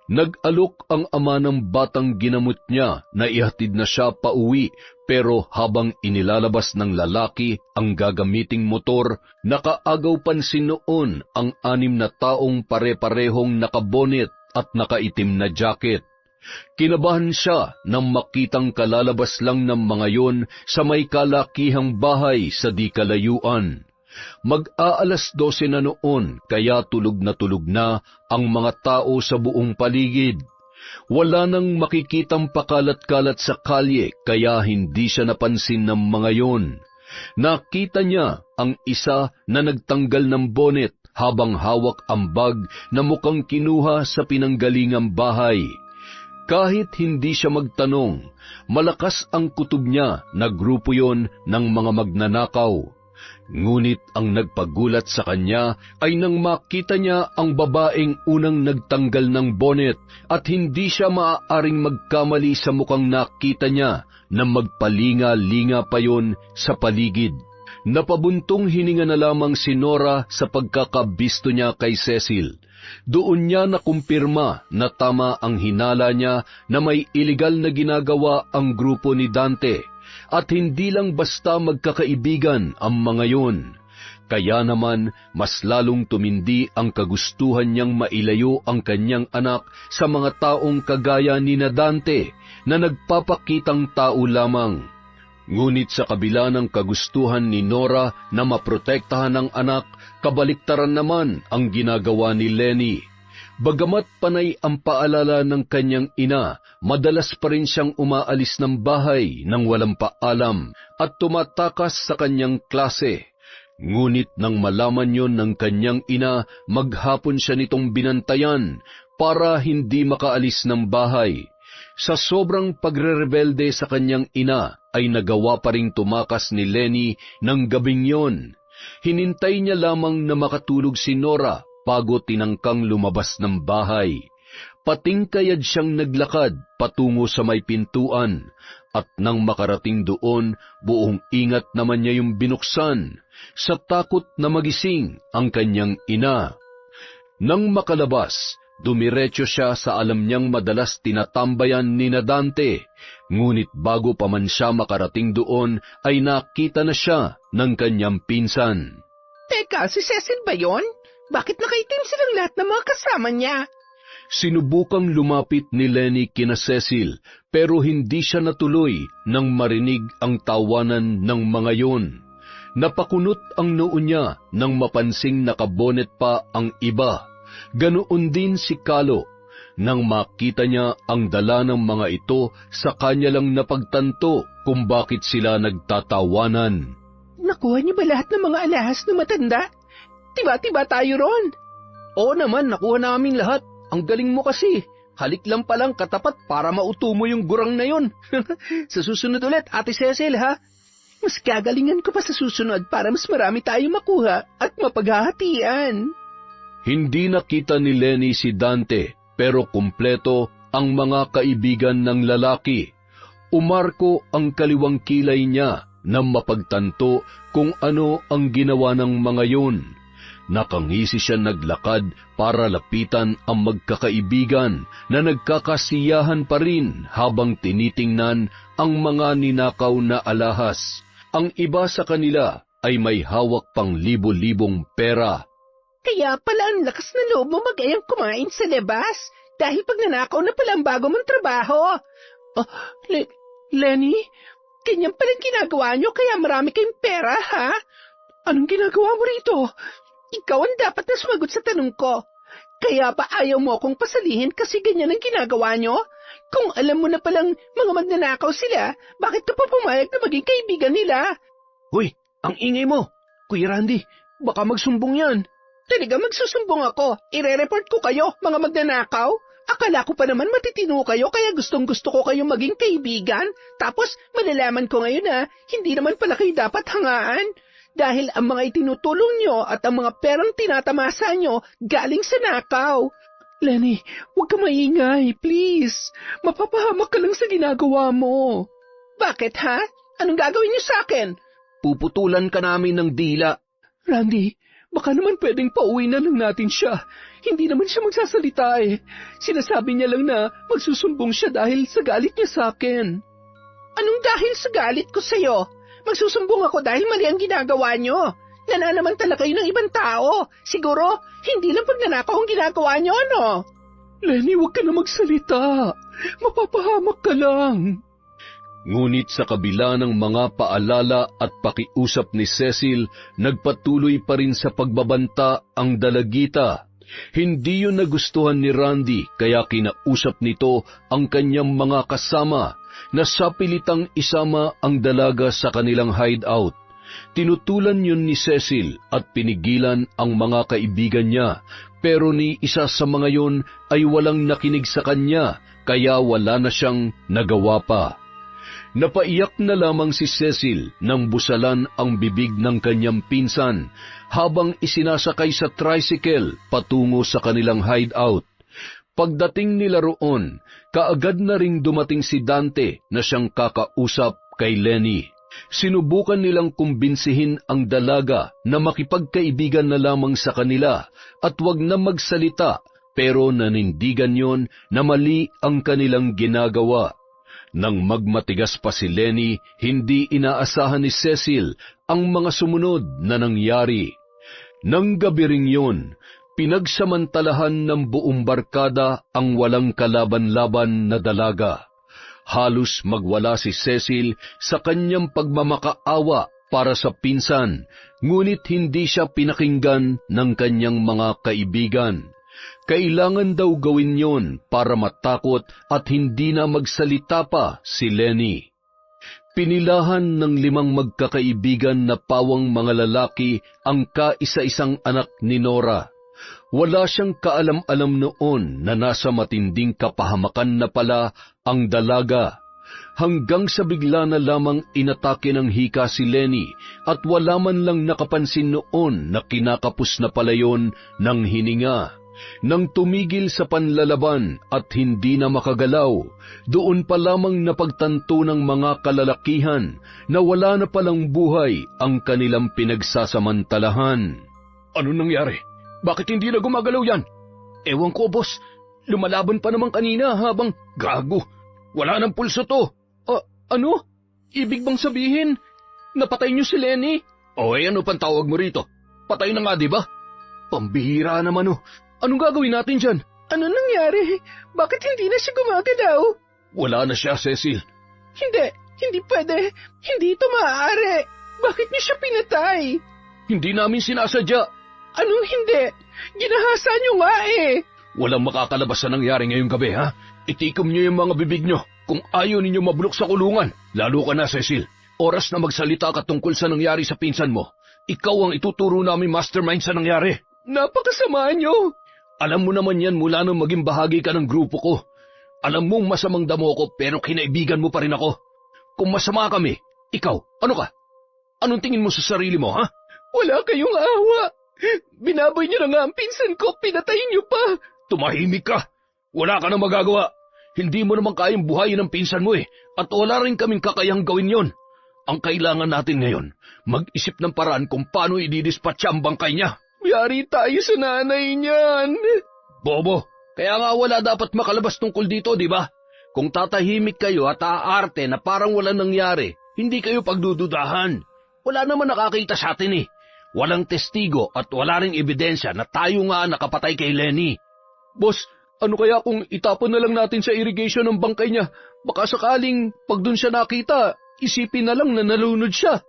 Nag-alok ang ama ng batang ginamot niya na ihatid na siya pauwi pero habang inilalabas ng lalaki ang gagamiting motor, nakaagaw pansin noon ang 6 na taong pare-parehong nakabonet at nakaitim na jacket. Kinabahan siya nang makitang kalalabas lang ng mga yon sa may kalakihang bahay sa di kalayuan. Mag-aalas 12 na noon kaya tulog na ang mga tao sa buong paligid. Wala nang makikitang pakalat-kalat sa kalye kaya hindi siya napansin ng mga yon. Nakita niya ang isa na nagtanggal ng bonnet habang hawak ang bag na mukhang kinuha sa pinanggalingang bahay. Kahit hindi siya magtanong, malakas ang kutob niya na grupo yon ng mga magnanakaw. Ngunit ang nagpagulat sa kanya ay nang makita niya ang babaeng unang nagtanggal ng bonnet at hindi siya maaaring magkamali sa mukhang nakita niya na magpalinga-linga pa yon sa paligid. Napabuntong hininga na lamang si Nora sa pagkakabisto niya kay Cecil. Doon niya nakumpirma na tama ang hinala niya na may iligal na ginagawa ang grupo ni Dante. At hindi lang basta magkakaibigan ang mga yon. Kaya naman, mas lalong tumindi ang kagustuhan niyang mailayo ang kanyang anak sa mga taong kagaya ni Dante na nagpapakitang tao lamang. Ngunit sa kabila ng kagustuhan ni Nora na maprotektahan ang anak, kabaliktaran naman ang ginagawa ni Lenny. Bagamat panay ang paalala ng kanyang ina, madalas pa rin siyang umaalis ng bahay nang walang paalam at tumatakas sa kanyang klase. Ngunit nang malaman yon ng kanyang ina, maghapon siya nitong binantayan para hindi makaalis ng bahay. Sa sobrang pagrerebelde sa kanyang ina, ay nagawa pa ring tumakas ni Lenny ng gabing yon. Hinintay niya lamang na makatulog si Nora bago tinangkang lumabas ng bahay. Patingkayad siyang naglakad patungo sa may pintuan At nang makarating doon, buong ingat naman niya yung binuksan, sa takot na magising ang kanyang ina. Nang makalabas, dumiretso siya sa alam niyang madalas tinatambayan ni Dante, ngunit bago pa man siya makarating doon ay nakita na siya ng kanyang pinsan. Teka, si Cecil ba yun? Bakit nakaitim silang lahat ng mga kasama niya? Sinubukang lumapit ni Lenny kina Cecil, pero hindi siya natuloy nang marinig ang tawanan ng mga yun. Napakunot ang noo niya nang mapansing nakabonet pa ang iba. Ganoon din si Kalo. Nang makita niya ang dala ng mga ito, sa kanya lang napagtanto kung bakit sila nagtatawanan. Nakuha niyo ba lahat ng mga alahas na matanda? Tiba-tiba tayo ron. Oo naman, nakuha namin lahat. Ang galing mo kasi. Halik lang palang katapat para mauto mo yung gurang na yun. Sa susunod ulit, Ate Cecil, ha? Mas gagalingan ko pa sa susunod para mas marami tayong makuha at mapaghahatian. Hindi nakita ni Lenny si Dante, pero kumpleto ang mga kaibigan ng lalaki. Umarko ang kaliwang kilay niya na mapagtanto kung ano ang ginawa ng mga yun. Nakangisi siya naglakad para lapitan ang magkakaibigan na nagkakasiyahan pa rin habang tinitingnan ang mga ninakaw na alahas. Ang iba sa kanila ay may hawak pang libo-libong pera. Kaya pala ang lakas na loob mo mag-ayang kumain sa labas dahil pag nanakaw na pala ang bago mong trabaho. Lenny, ganyan palang ginagawa niyo kaya marami kayong pera, ha? Anong ginagawa mo rito? Ikaw ang dapat na sumagot sa tanong ko. Kaya ba ayaw mo akong pasalihin kasi ganyan ang ginagawa niyo? Kung alam mo na palang mga magnanakaw sila, bakit ka pa pumayag na maging kaibigan nila? Hoy, ang ingay mo. Kuya Randy, baka magsumbong yan. Talaga magsusumbong ako. Ire-report ko kayo, mga magnanakaw. Akala ko pa naman matitino kayo kaya gustong-gusto ko kayong maging kaibigan. Tapos malalaman ko ngayon na hindi naman pala kayo dapat hangaan. Dahil ang mga itinutulong nyo at ang mga perang tinatamasa nyo galing sa nakaw. Lenny, huwag ka maingay, please. Mapapahamak ka lang sa ginagawa mo. Bakit, ha? Anong gagawin nyo sa akin? Puputulan ka namin ng dila. Randy, baka naman pwedeng pauwi na lang natin siya. Hindi naman siya magsasalita eh. Sinasabi niya lang na magsusumbong siya dahil sa galit niya sa akin. Anong dahil sa galit ko sa'yo? Magsusumbong ako dahil mali ang ginagawa nyo. Nananamantala kayo ng ibang tao. Siguro, hindi lang pagnanakaw ang ginagawa nyo, ano? Lenny, huwag ka na magsalita. Mapapahamak ka lang. Ngunit sa kabila ng mga paalala at pakiusap ni Cecil, nagpatuloy pa rin sa pagbabanta ang dalagita. Hindi yun nagustuhan ni Randy kaya kinausap nito ang kanyang mga kasama na sapilitang isama ang dalaga sa kanilang hideout. Tinutulan yun ni Cecil at pinigilan ang mga kaibigan niya, pero ni isa sa mga yun ay walang nakinig sa kanya kaya wala na siyang nagawa pa. Napaiyak na lamang si Cecil nang busalan ang bibig ng kanyang pinsan habang isinasakay sa tricycle patungo sa kanilang hideout. Pagdating nila roon, kaagad na ring dumating si Dante na siyang kakausap kay Lenny. Sinubukan nilang kumbinsihin ang dalaga na makipagkaibigan na lamang sa kanila at wag na magsalita, pero nanindigan yon na mali ang kanilang ginagawa. Nang magmatigas pa si Lenny, hindi inaasahan ni Cecil ang mga sumunod na nangyari. Nang gabi ring yun, pinagsamantalahan ng buong barkada ang walang kalaban-laban na dalaga. Halos magwala si Cecil sa kanyang pagmamakaawa para sa pinsan, ngunit hindi siya pinakinggan ng kanyang mga kaibigan. Kailangan daw gawin yon para matakot at hindi na magsalita pa si Lenny. Pinilahan ng 5 magkakaibigan na pawang mga lalaki ang kaisa-isang anak ni Nora. Wala siyang kaalam-alam noon na nasa matinding kapahamakan na pala ang dalaga. Hanggang sa bigla na lamang inatake ng hika si Lenny at wala man lang nakapansin noon na kinakapos na pala yon ng hininga. Nang tumigil sa panlalaban at hindi na makagalaw, doon pa lamang napagtanto ng mga kalalakihan na wala na palang buhay ang kanilang pinagsasamantalahan. Ano nangyari? Bakit hindi na gumagalaw yan? Ewan ko, boss. Lumalaban pa naman kanina habang gago. Wala nang pulso to. Ano? Ibig bang sabihin, napatay niyo si Lenny? Ano pang tawag mo rito? Patay na nga, di ba? Pambihira naman Anong gagawin natin dyan? Ano nangyari? Bakit hindi na siya gumagalaw? Wala na siya, Cecil. Hindi pwede. Hindi ito maaari. Bakit niyo siya pinatay? Hindi namin sinasadya. Anong hindi? Ginahasa niyo nga Walang makakalabas sa nangyari ngayong gabi, ha? Itikom niyo yung mga bibig niyo kung ayaw ninyo mabulok sa kulungan. Lalo ka na, Cecil. Oras na magsalita ka tungkol sa nangyari sa pinsan mo. Ikaw ang ituturo namin mastermind sa nangyari. Napakasama niyo. Alam mo naman yan mula nang maging bahagi ka ng grupo ko. Alam mong masamang damo ko pero kinaibigan mo pa rin ako. Kung masama kami, ikaw, ano ka? Anong tingin mo sa sarili mo, ha? Wala kayong awa. Binaboy niyo na nga ang pinsan ko, pinatay niyo pa. Tumahimik ka. Wala ka na magagawa. Hindi mo naman kayang buhayin ang pinsan mo at wala rin kaming kakayang gawin yon. Ang kailangan natin ngayon, mag-isip ng paraan kung paano ididispatcha ang bangkay niya. Yari tayo sa nanay niyan. Bobo, kaya nga wala dapat makalabas tungkol dito, di ba? Kung tatahimik kayo at aarte na parang wala nangyari, hindi kayo pagdududahan. Wala naman nakakita sa atin Walang testigo at wala ring ebidensya na tayo nga nakapatay kay Lenny. Boss, ano kaya kung itapon na lang natin sa irrigation ng bangkay niya? Baka sakaling pag dun siya nakita, isipin na lang na nalunod siya.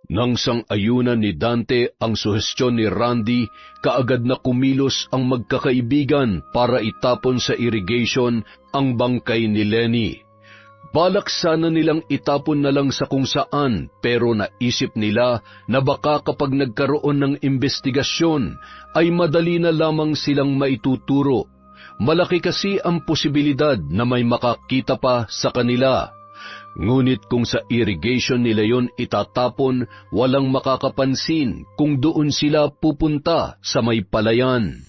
Nang sang-ayunan ni Dante ang suhestyon ni Randy, kaagad na kumilos ang magkakaibigan para itapon sa irrigation ang bangkay ni Lenny. Balak sana nilang itapon na lang sa kung saan, pero naisip nila na baka kapag nagkaroon ng investigasyon ay madali na lamang silang maituturo. Malaki kasi ang posibilidad na may makakita pa sa kanila. Ngunit kung sa irrigation nila yon itatapon, walang makakapansin kung doon sila pupunta sa may palayan.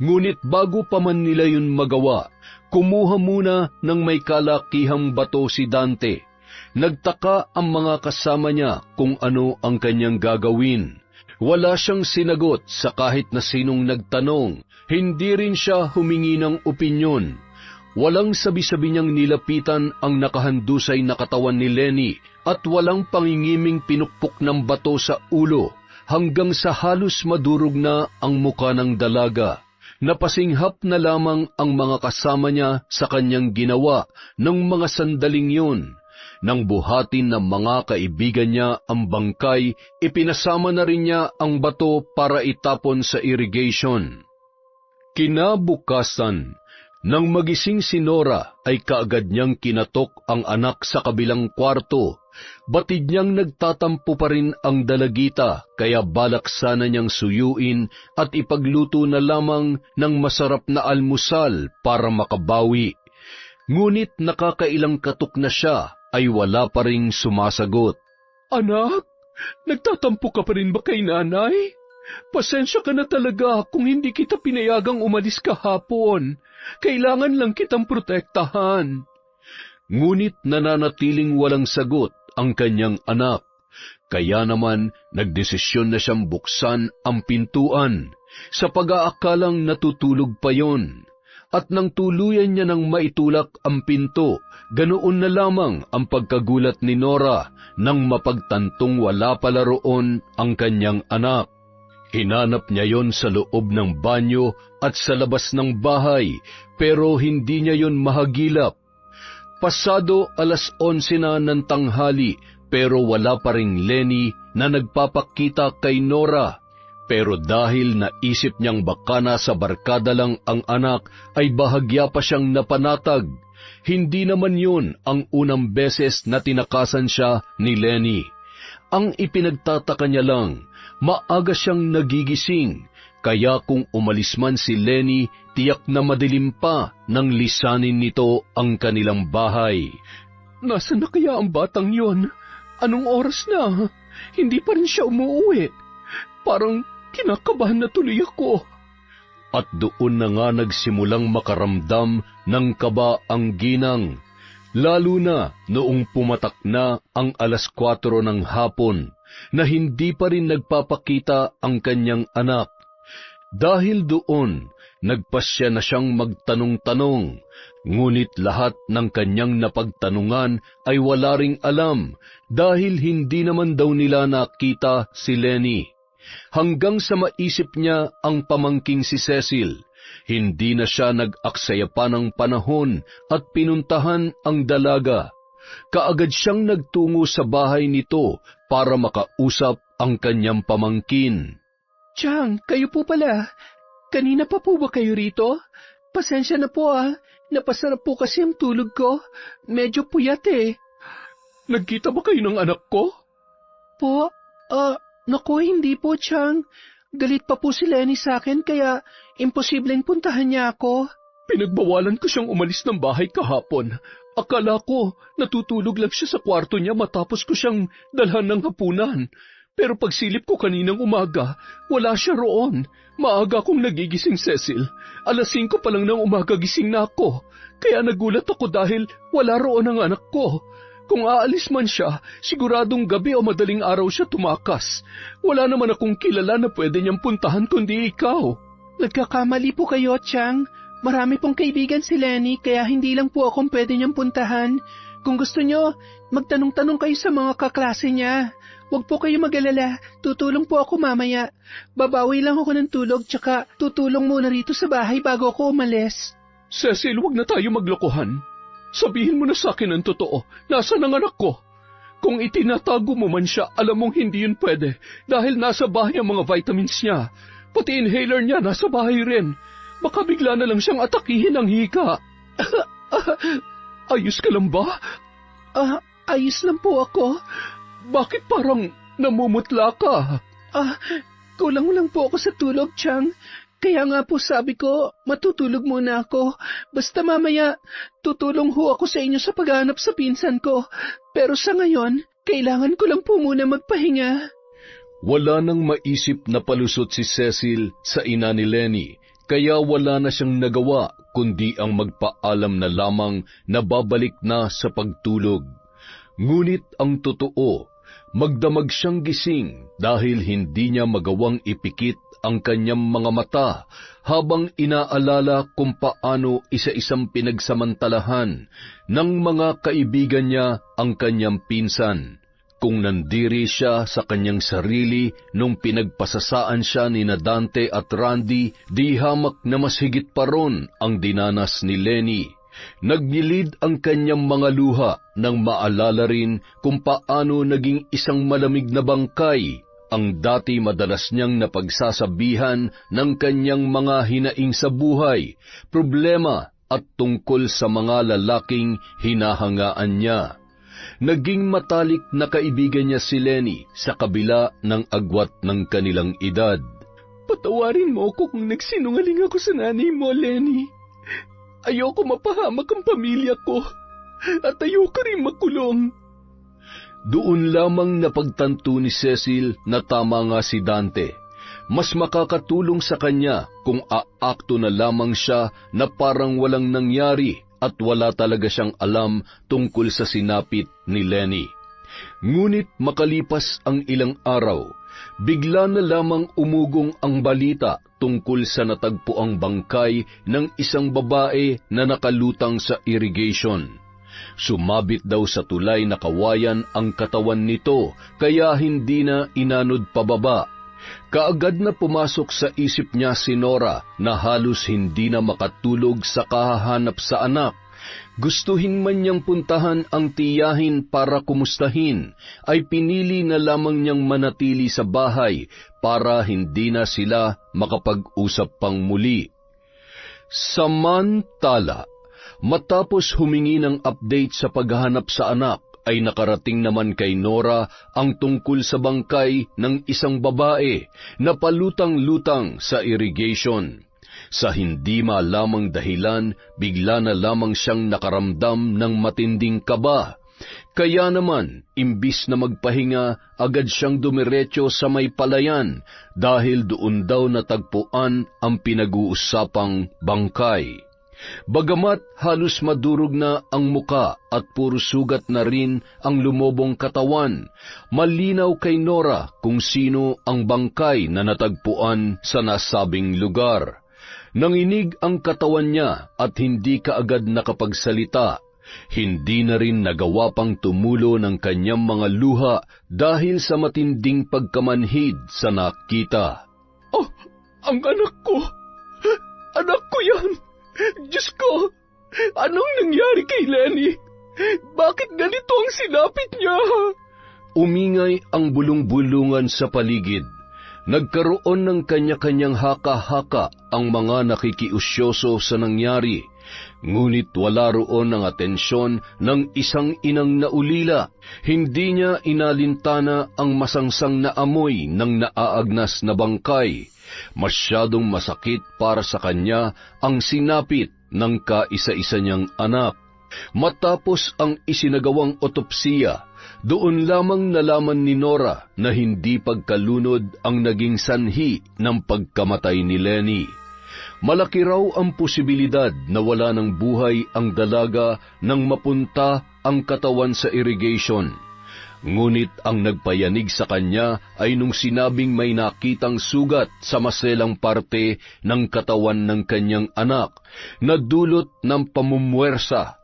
Ngunit bago pa man nila yun magawa, kumuha muna ng may kalakihang bato si Dante. Nagtaka ang mga kasama niya kung ano ang kanyang gagawin. Wala siyang sinagot sa kahit na sinong nagtanong. Hindi rin siya humingi ng opinyon. Walang sabi-sabi niyang nilapitan ang nakahandusay na katawan ni Lenny at walang pangingiming pinukpok ng bato sa ulo hanggang sa halos madurog na ang muka ng dalaga. Napasinghap na lamang ang mga kasama niya sa kanyang ginawa ng mga sandaling yun. Nang buhatin ng mga kaibigan niya ang bangkay, ipinasama na rin niya ang bato para itapon sa irrigation. Kinabukasan, nang magising si Nora ay kaagad niyang kinatok ang anak sa kabilang kwarto. Batid niyang nagtatampo pa rin ang dalagita kaya balak sana niyang suyuin at ipagluto na lamang ng masarap na almusal para makabawi. Ngunit nakakailang katok na siya ay wala pa ring sumasagot. Anak, nagtatampo ka pa rin ba kay nanay? Pasensya ka na talaga kung hindi kita pinayagang umalis kahapon. Kailangan lang kitang protektahan. Ngunit nananatiling walang sagot ang kanyang anak. Kaya naman nagdesisyon na siyang buksan ang pintuan sa pag-aakalang natutulog pa yon. At nang tuluyan niya nang maitulak ang pinto, ganoon na lamang ang pagkagulat ni Nora nang mapagtantong wala pala roon ang kanyang anak. Hinanap niya yon sa loob ng banyo at sa labas ng bahay, pero hindi niya yon mahagilap. Pasado 11:00 na ng tanghali, pero wala pa ring Lenny na nagpapakita kay Nora. Pero dahil naisip niyang baka nasa barkada lang ang anak, ay bahagya pa siyang napanatag. Hindi naman yun ang unang beses na tinakasan siya ni Lenny. Ang ipinagtataka niya lang, maaga siyang nagigising, kaya kung umalis man si Lenny, tiyak na madilim pa nang lisanin nito ang kanilang bahay. Nasaan na kaya ang batang yon? Anong oras na? Hindi pa rin siya umuwi. Parang kinakabahan na tuloy ako. At doon na nga nagsimulang makaramdam ng kaba ang ginang, lalo na noong pumatak na ang 4:00 ng hapon na hindi pa rin nagpapakita ang kanyang anak. Dahil doon, nagpasya na siyang magtanong-tanong, ngunit lahat ng kanyang napagtanungan ay wala ring alam dahil hindi naman daw nila nakita si Lenny. Hanggang sa maisip niya ang pamangking si Cecil, hindi na siya nag-aksaya pa ng panahon at pinuntahan ang dalaga. Kaagad siyang nagtungo sa bahay nito para makausap ang kanyang pamangkin. Chang, kayo po pala. Kanina pa po ba kayo rito? Pasensya na po napasarap po kasi ang tulog ko. Medyo puyat eh. Nagkita ba kayo ng anak ko? Po, naku, hindi po, Chang. Galit pa po si Lenny sa akin kaya imposibleng puntahan niya ako. Pinagbawalan ko siyang umalis ng bahay kahapon. Akala ko natutulog lang siya sa kwarto niya matapos ko siyang dalhan ng hapunan. Pero pagsilip ko kaninang umaga, wala siya roon. Maaga akong nagigising, Cecil. 5:00 pa lang ng umaga gising na ako. Kaya nagulat ako dahil wala roon ang anak ko. Kung aalis man siya, siguradong gabi o madaling araw siya tumakas. Wala naman akong kilala na pwede niyang puntahan kundi ikaw. Nagkakamali po kayo, Chang. Marami pong kaibigan si Lenny kaya hindi lang po akong pwede niyang puntahan. Kung gusto niyo, magtanong-tanong kayo sa mga kaklase niya. Huwag po kayo mag-alala, tutulong po ako mamaya. Babawi lang ako ng tulog tsaka tutulong muna rito sa bahay bago ako umalis. Cecil, huwag na tayo maglokohan. Sabihin mo na sa akin ang totoo, nasaan ang anak ko? Kung itinatago mo man siya, alam mong hindi yun pwede dahil nasa bahay ang mga vitamins niya. Pati inhaler niya nasa bahay rin. Baka bigla na lang siyang atakihin ng hika. Ayos ka lang ba? Ayos lang po ako. Bakit parang namumutla ka? Kulang lang po ako sa tulog, Chang. Kaya nga po sabi ko, matutulog muna ako. Basta mamaya, tutulong ho ako sa inyo sa paghanap sa pinsan ko. Pero sa ngayon, kailangan ko lang po muna magpahinga. Wala nang maisip na palusot si Cecil sa ina ni Lenny, kaya wala na siyang nagawa kundi ang magpaalam na lamang na babalik na sa pagtulog. Ngunit ang totoo, magdamag siyang gising dahil hindi niya magawang ipikit ang kanyang mga mata habang inaalala kung paano isa-isang pinagsamantalahan ng mga kaibigan niya ang kanyang pinsan. Kung nandiri siya sa kanyang sarili nung pinagpasasaan siya ni Dante at Randy, di hamak na mas higit pa ron ang dinanas ni Lenny. Nagnilid ang kanyang mga luha nang maalala rin kung paano naging isang malamig na bangkay ang dati madalas niyang napagsasabihan ng kanyang mga hinaing sa buhay, problema at tungkol sa mga lalaking hinahangaan niya. Naging matalik na kaibigan niya si Lenny sa kabila ng agwat ng kanilang edad. Patawarin mo ako kung nagsinungaling ako sa nanay mo, Lenny. Ayoko mapahamak ang pamilya ko at ayoko rin makulong. Doon lamang napagtanto ni Cecil na tama nga si Dante. Mas makakatulong sa kanya kung aakto na lamang siya na parang walang nangyari at wala talaga siyang alam tungkol sa sinapit ni Lenny. Ngunit makalipas ang ilang araw, bigla na lamang umugong ang balita tungkol sa natagpuang bangkay ng isang babae na nakalutang sa irrigation. Sumabit daw sa tulay na kawayan ang katawan nito, kaya hindi na inanod pababa. Kaagad na pumasok sa isip niya si Nora na halos hindi na makatulog sa kahahanap sa anak. Gustuhin man niyang puntahan ang tiyahin para kumustahin, ay pinili na lamang niyang manatili sa bahay para hindi na sila makapag-usap pang muli. Samantala, matapos humingi ng update sa paghahanap sa anak, ay nakarating naman kay Nora ang tungkol sa bangkay ng isang babae na palutang-lutang sa irrigation. Sa hindi malamang dahilan, bigla na lamang siyang nakaramdam ng matinding kaba. Kaya naman, imbis na magpahinga, agad siyang dumiretso sa may palayan dahil doon daw natagpuan ang pinag-uusapang bangkay. Bagamat halos madurog na ang muka at puro sugat na rin ang lumobong katawan, malinaw kay Nora kung sino ang bangkay na natagpuan sa nasabing lugar. Nanginig ang katawan niya at hindi kaagad nakapagsalita. Hindi na rin nagawa pang tumulo ng kanyang mga luha dahil sa matinding pagkamanhid sa nakita. Oh, ang anak ko! Anak ko yan! Diyos ko! Anong nangyari kay Lenny? Bakit ganito ang sinapit niya? Umingay ang bulong-bulungan sa paligid. Nagkaroon ng kanya-kanyang haka-haka ang mga nakikiusyoso sa nangyari. Ngunit wala roon ang atensyon ng isang inang naulila. Hindi niya inalintana ang masangsang na amoy ng naaagnas na bangkay. Masyadong masakit para sa kanya ang sinapit ng kaisa-isa niyang anak. Matapos ang isinagawang otopsiya, doon lamang nalaman ni Nora na hindi pagkalunod ang naging sanhi ng pagkamatay ni Lenny. Malaki raw ang posibilidad na wala ng buhay ang dalaga nang mapunta ang katawan sa irrigation. Ngunit ang nagpayanig sa kanya ay nung sinabing may nakitang sugat sa maselang parte ng katawan ng kanyang anak na dulot ng pamumuwersa.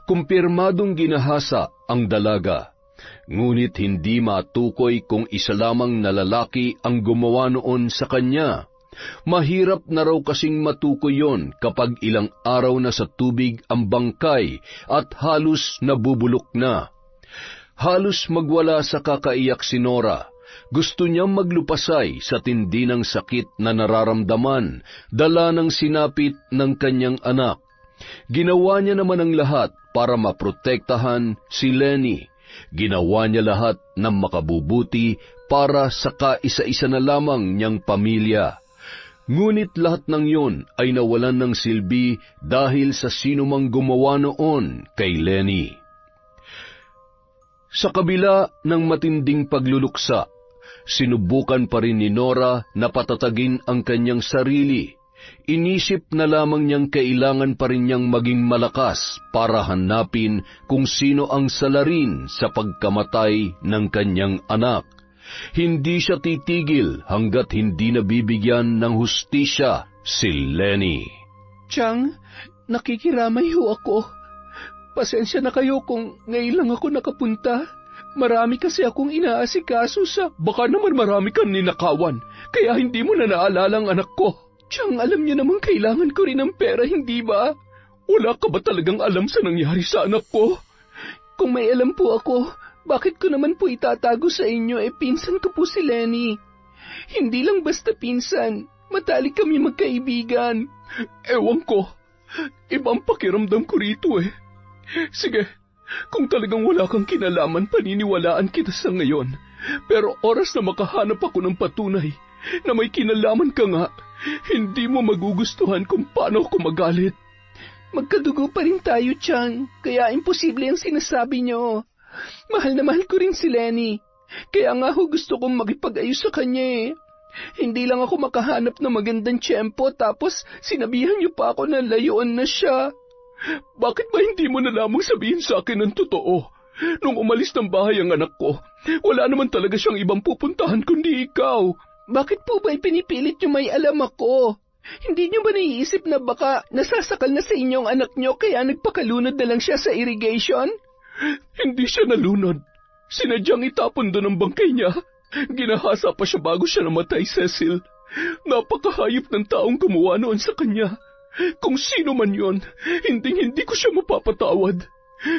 Kumpirmadong ginahasa ang dalaga. Ngunit hindi matukoy kung isa lamang na lalaki ang gumawa noon sa kanya. Mahirap na raw kasing matukoy yon kapag ilang araw na sa tubig ang bangkay at halos nabubulok na. Halos magwala sa kakaiyak si Nora. Gusto niyang maglupasay sa tindi ng sakit na nararamdaman, dala ng sinapit ng kanyang anak. Ginawa niya naman ang lahat para maprotektahan si Lenny. Ginawa niya lahat ng makabubuti para sa kaisa-isa na lamang niyang pamilya. Ngunit lahat ng yon ay nawalan ng silbi dahil sa sinumang gumawa noon kay Lenny. Sa kabila ng matinding pagluluksa, sinubukan pa rin ni Nora na patatagin ang kanyang sarili. Inisip na lamang niyang kailangan pa rin niyang maging malakas para hanapin kung sino ang salarin sa pagkamatay ng kanyang anak. Hindi siya titigil hanggat hindi nabibigyan ng hustisya si Lenny. Chang, nakikiramay ho ako. Pasensya na kayo kung ngayon lang ako nakapunta. Marami kasi akong inaasikaso sa... Baka naman marami kang ninakawan, kaya hindi mo na naalala ang anak ko. Chang, alam niyo naman kailangan ko rin ng pera, hindi ba? Wala ka ba talagang alam sa nangyari sa anak ko? Kung may alam po ako, bakit ko naman po itatago sa inyo? Pinsan ko po si Lenny. Hindi lang basta pinsan, matalik kami magkaibigan. Ewan ko, ibang pakiramdam ko rito Sige, kung talagang wala kang kinalaman, paniniwalaan kita sa ngayon. Pero oras na makahanap ako ng patunay na may kinalaman ka nga, hindi mo magugustuhan kung paano ako magalit. Magkadugo pa rin tayo, Chang, kaya imposible ang sinasabi niyo. Mahal na mahal ko rin si Lenny, kaya nga ho gusto kong makipag-ayos sa kanya Hindi lang ako makahanap ng magandang tiyempo tapos sinabihan niyo pa ako na layuan na siya. Bakit ba hindi mo na lamang sabihin sa akin ang totoo? Nung umalis ng bahay ang anak ko, wala naman talaga siyang ibang pupuntahan kundi ikaw. Bakit po ba ipinipilit niyo may alam ako? Hindi niyo ba naiisip na baka nasasakal na sa inyong anak niyo kaya nagpakalunod na lang siya sa irrigation? Hindi siya nalunod. Sinadyang itapon doon ang bangkay niya. Ginahasa pa siya bago siya namatay, Cecil. Napakahayop ng taong gumawa noon sa kanya. Kung sino man yon, hindi ko siya mapapatawad.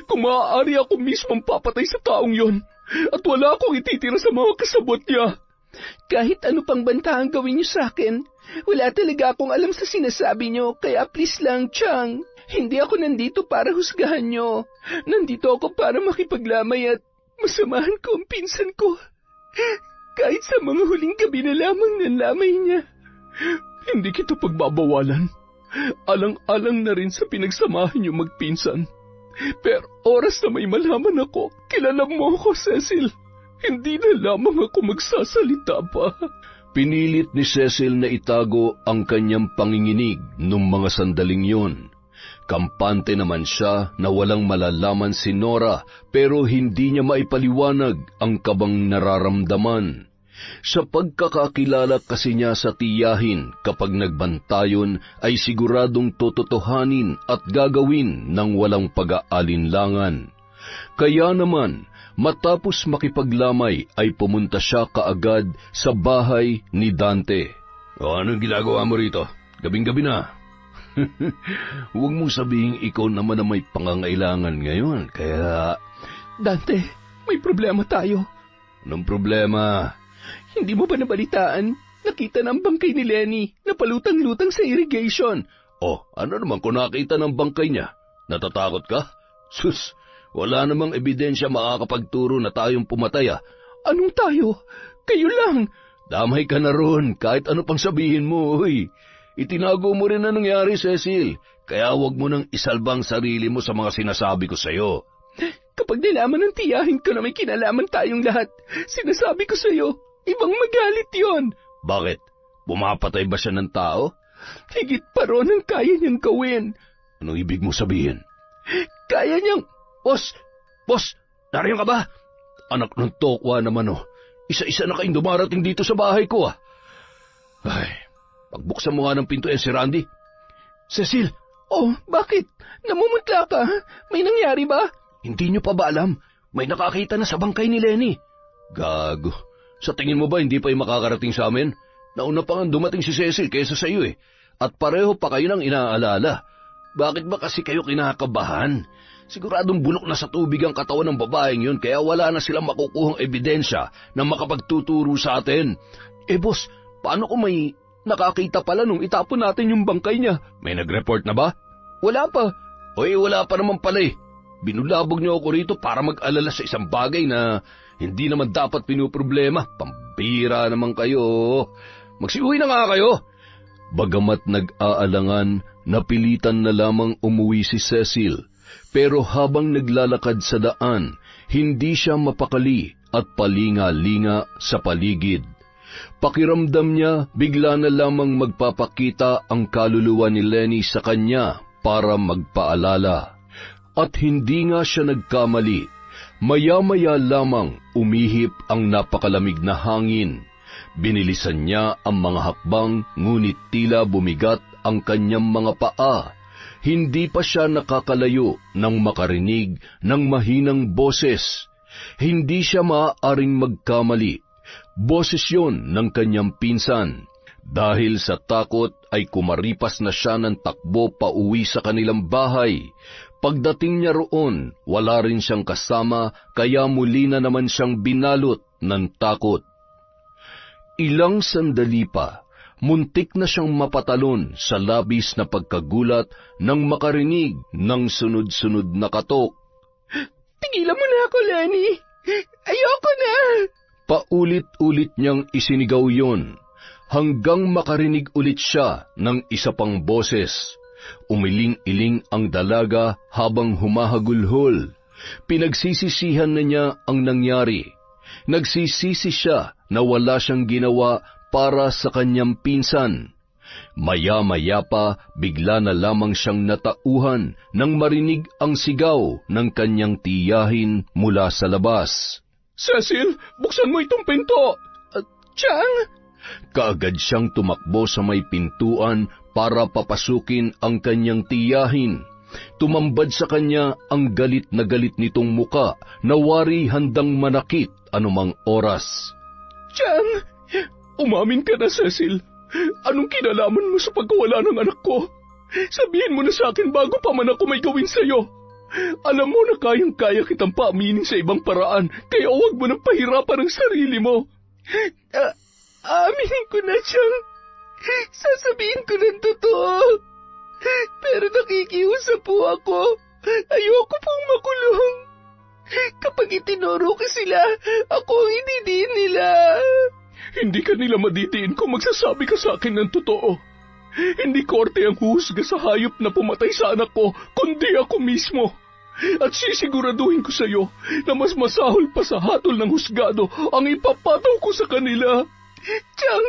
Kung maaari ako mismong papatay sa taong yon, at wala akong ititira sa mga kasabot niya. Kahit ano pang banta ang gawin niyo sa akin, wala talaga akong alam sa sinasabi niyo, kaya please lang, Chang. Hindi ako nandito para husgahan niyo. Nandito ako para makipaglamay at masamahan ko ang pinsan ko. Kahit sa mga huling gabi na lamang ng lamay niya. Hindi kita pagbabawalan. Alang-alang na rin sa pinagsamahan niyo magpinsan. Pero oras na may malaman ako, kilala mo ako, Cecil. Hindi na lamang ako magsasalita pa. Pinilit ni Cecil na itago ang kanyang panginginig nung mga sandaling yun. Kampante naman siya na walang malalaman si Nora pero hindi niya maipaliwanag ang kabang nararamdaman. Sa pagkakakilala kasi niya sa tiyahin kapag nagbantayon ay siguradong tototohanin at gagawin ng walang pag-aalinlangan. Kaya naman, matapos makipaglamay ay pumunta siya kaagad sa bahay ni Dante. O anong ginagawa mo rito? Gabing-gabi na. Huwag mong sabihin ikaw naman na may pangangailangan ngayon, kaya... Dante, may problema tayo. Anong problema? Hindi mo ba nabalitaan? Nakita na ang bangkay ni Lenny na palutang-lutang sa irrigation. Oh, ano naman kung nakita ng bangkay niya? Natatakot ka? Sus, wala namang ebidensya makakapagturo na tayong pumatay. Anong tayo? Kayo lang. Damay ka na ron, kahit ano pang sabihin mo, hoy. Itinago mo rin na nangyari, Cecil. Kaya huwag mo nang isalbang sarili mo sa mga sinasabi ko sa'yo. Kapag nalaman ng tiyahin ko na may kinalaman tayong lahat, sinasabi ko sa'yo, ibang magalit yon. Bakit? Pumapatay ba siya ng tao? Higit pa ron ang kaya niyang gawin. Anong ibig mo sabihin? Kaya niyang... Boss, nariyan ka ba? Anak ng tokwa naman Isa-isa na kayong dumarating dito sa bahay ko Ay, pagbuksan mo nga ng pinto si Randy. Cecil! Oh, bakit? Namumutla ka? May nangyari ba? Hindi niyo pa ba alam? May nakakita na sa bangkay ni Lenny. Gago. Sa tingin mo ba hindi pa yung makakarating sa amin? Nauna pa nga dumating si Cecil kaysa sa iyo At pareho pa kayo nang inaalala. Bakit ba kasi kayo kinakabahan? Siguradong bulok na sa tubig ang katawan ng babaeng yun kaya wala na silang makukuhang ebidensya na makapagtuturo sa atin. Boss, paano kung may nakakita pala nung itapon natin yung bangkay niya? May nag-report na ba? Wala pa. Wala pa naman pala Binulabog niyo ako rito para mag-alala sa isang bagay na hindi naman dapat pinuproblema. Pambira naman kayo. Magsiuwi na nga kayo. Bagamat nag-aalangan, napilitan na lamang umuwi si Cecil. Pero habang naglalakad sa daan, hindi siya mapakali at palinga-linga sa paligid. Pakiramdam niya bigla na lamang magpapakita ang kaluluwa ni Lenny sa kanya para magpaalala. At hindi nga siya nagkamali. Maya-maya lamang umihip ang napakalamig na hangin. Binilisan niya ang mga hakbang ngunit tila bumigat ang kanyang mga paa. Hindi pa siya nakakalayo nang makarinig ng mahinang boses. Hindi siya maaaring magkamali. Boses yon ng kanyang pinsan. Dahil sa takot ay kumaripas na siya ng takbo pauwi sa kanilang bahay. Pagdating niya roon, wala rin siyang kasama kaya muli na naman siyang binalot ng takot. Ilang sandali pa, muntik na siyang mapatalon sa labis na pagkagulat nang makarinig ng sunod-sunod na katok. Tigilan mo na ako, Lenny! Ayoko na! Paulit-ulit niyang isinigaw yon, hanggang makarinig ulit siya ng isa pang boses. Umiling-iling ang dalaga habang humahagulhol. Pinagsisisihan na niya ang nangyari. Nagsisisi siya na wala siyang ginawa para sa kanyang pinsan. Maya-maya pa, bigla na lamang siyang natauhan nang marinig ang sigaw ng kanyang tiyahin mula sa labas. Cecil, buksan mo itong pinto! Chang! Kaagad siyang tumakbo sa may pintuan para papasukin ang kanyang tiyahin. Tumambad sa kanya ang galit na galit nitong muka na wari handang manakit anumang oras. Chang! Umamin ka na, Cecil. Anong kinalaman mo sa pagkawala ng anak ko? Sabihin mo na sa akin bago pa man ako may gawin sa'yo. Alam mo na kayang-kaya kitang paaminin sa ibang paraan, kaya huwag mo nang pahirapan ang sarili mo. Aminin ko na, Chang. Sasabihin ko ng totoo. Pero nakikiusap po ako. Ayoko pong makulong. Kapag itinuro ko sila, ako ang ididiin nila. Hindi ka nila madidiin kung magsasabi ka sa akin ng totoo. Hindi korte ang huhusga sa hayop na pumatay sa anak ko, kundi ako mismo. At sisiguraduhin ko sa iyo na mas masahol pa sa hatol ng husgado ang ipapataw ko sa kanila. Chang,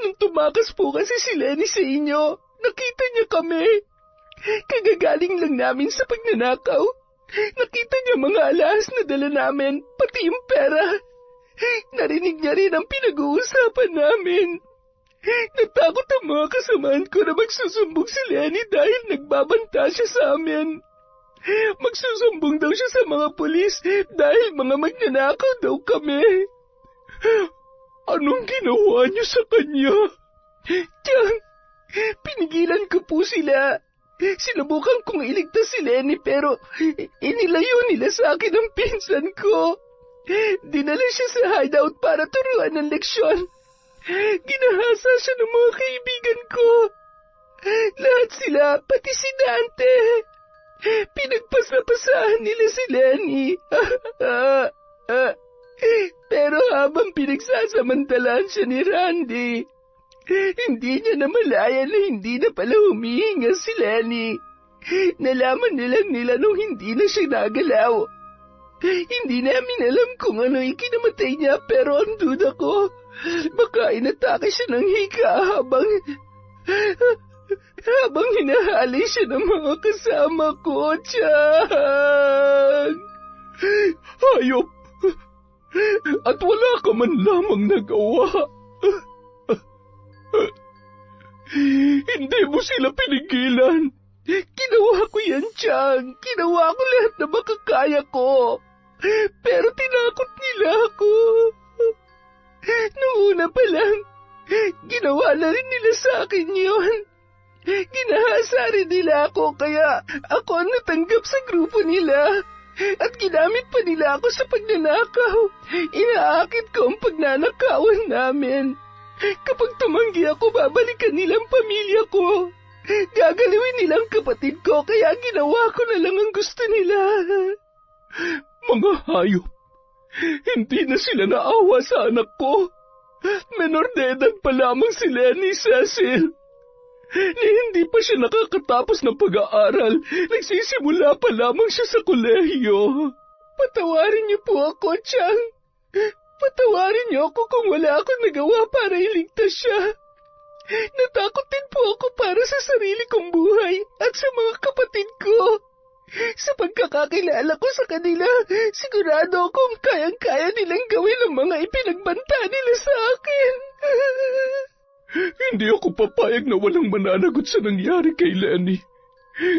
nung tumakas po kasi si Lenny sa inyo, nakita niya kami. Kagagaling lang namin sa pagnanakaw. Nakita niya mga alahas na dala namin, pati yung pera. Narinig niya rin ang pinag-uusapan namin. Natakot ang mga kasamaan ko na magsusumbong si Lenny dahil nagbabanta siya sa amin. Magsusumbong daw siya sa mga pulis dahil mga magnanakaw daw kami. Anong ginawa niyo sa kanya? Tiyang, pinigilan ko po sila. Sinubukan kong iligtas si Lenny pero inilayo nila sa akin ang pinsan ko. Dinala siya sa hideout para turuan ng leksyon. Ginahasa siya ng mga kaibigan ko. Lahat sila, pati si Dante. Pinagpasapasahan nila si Lenny. Pero habang pinagsasamantalaan siya ni Randy, hindi niya namalayan na hindi na pala humihinga si Lenny. Nalaman nilang nila nung hindi na siya nagalaw. Hindi namin alam kung ano ikinamatay niya pero ang duda ko, baka inatake siya ng hika habang hinahali siya ng mga kasama ko, Chang. Hayop! At wala ka man lamang nagawa. Hindi mo sila pinigilan. Ginawa ko yan, Chang. Ginawa ko lahat na makakaya ko. Pero tinakot nila ako. Noong una pa lang, ginawa na rin nila sa akin yun. Ginahasa rin nila ako kaya ako ang natanggap sa grupo nila. At ginamit pa nila ako sa pagnanakaw. Inaakit ko ang pagnanakawan namin. Kapag tumanggi ako, babalikan nilang pamilya ko. Gagalawin nilang kapatid ko, kaya ginawa ko na lang ang gusto nila. Mga hayop, hindi na sila naawa sa anak ko. Menor de edad pa lamang si Lenny Cecil. Hindi pa siya nakakatapos ng pag-aaral. Nagsisimula pa lamang siya sa kolehiyo. Patawarin niyo po ako, Chang. Patawarin niyo ako kung wala akong nagawa para iligtas siya. Natakot din po ako para sa sarili kong buhay at sa mga kapatid ko. Sa pagkakakilala ko sa kanila, sigurado akong kayang-kaya nilang gawin ang mga ipinagbanta nila sa akin. Hindi ako papayag na walang mananagot sa nangyari kay Lenny.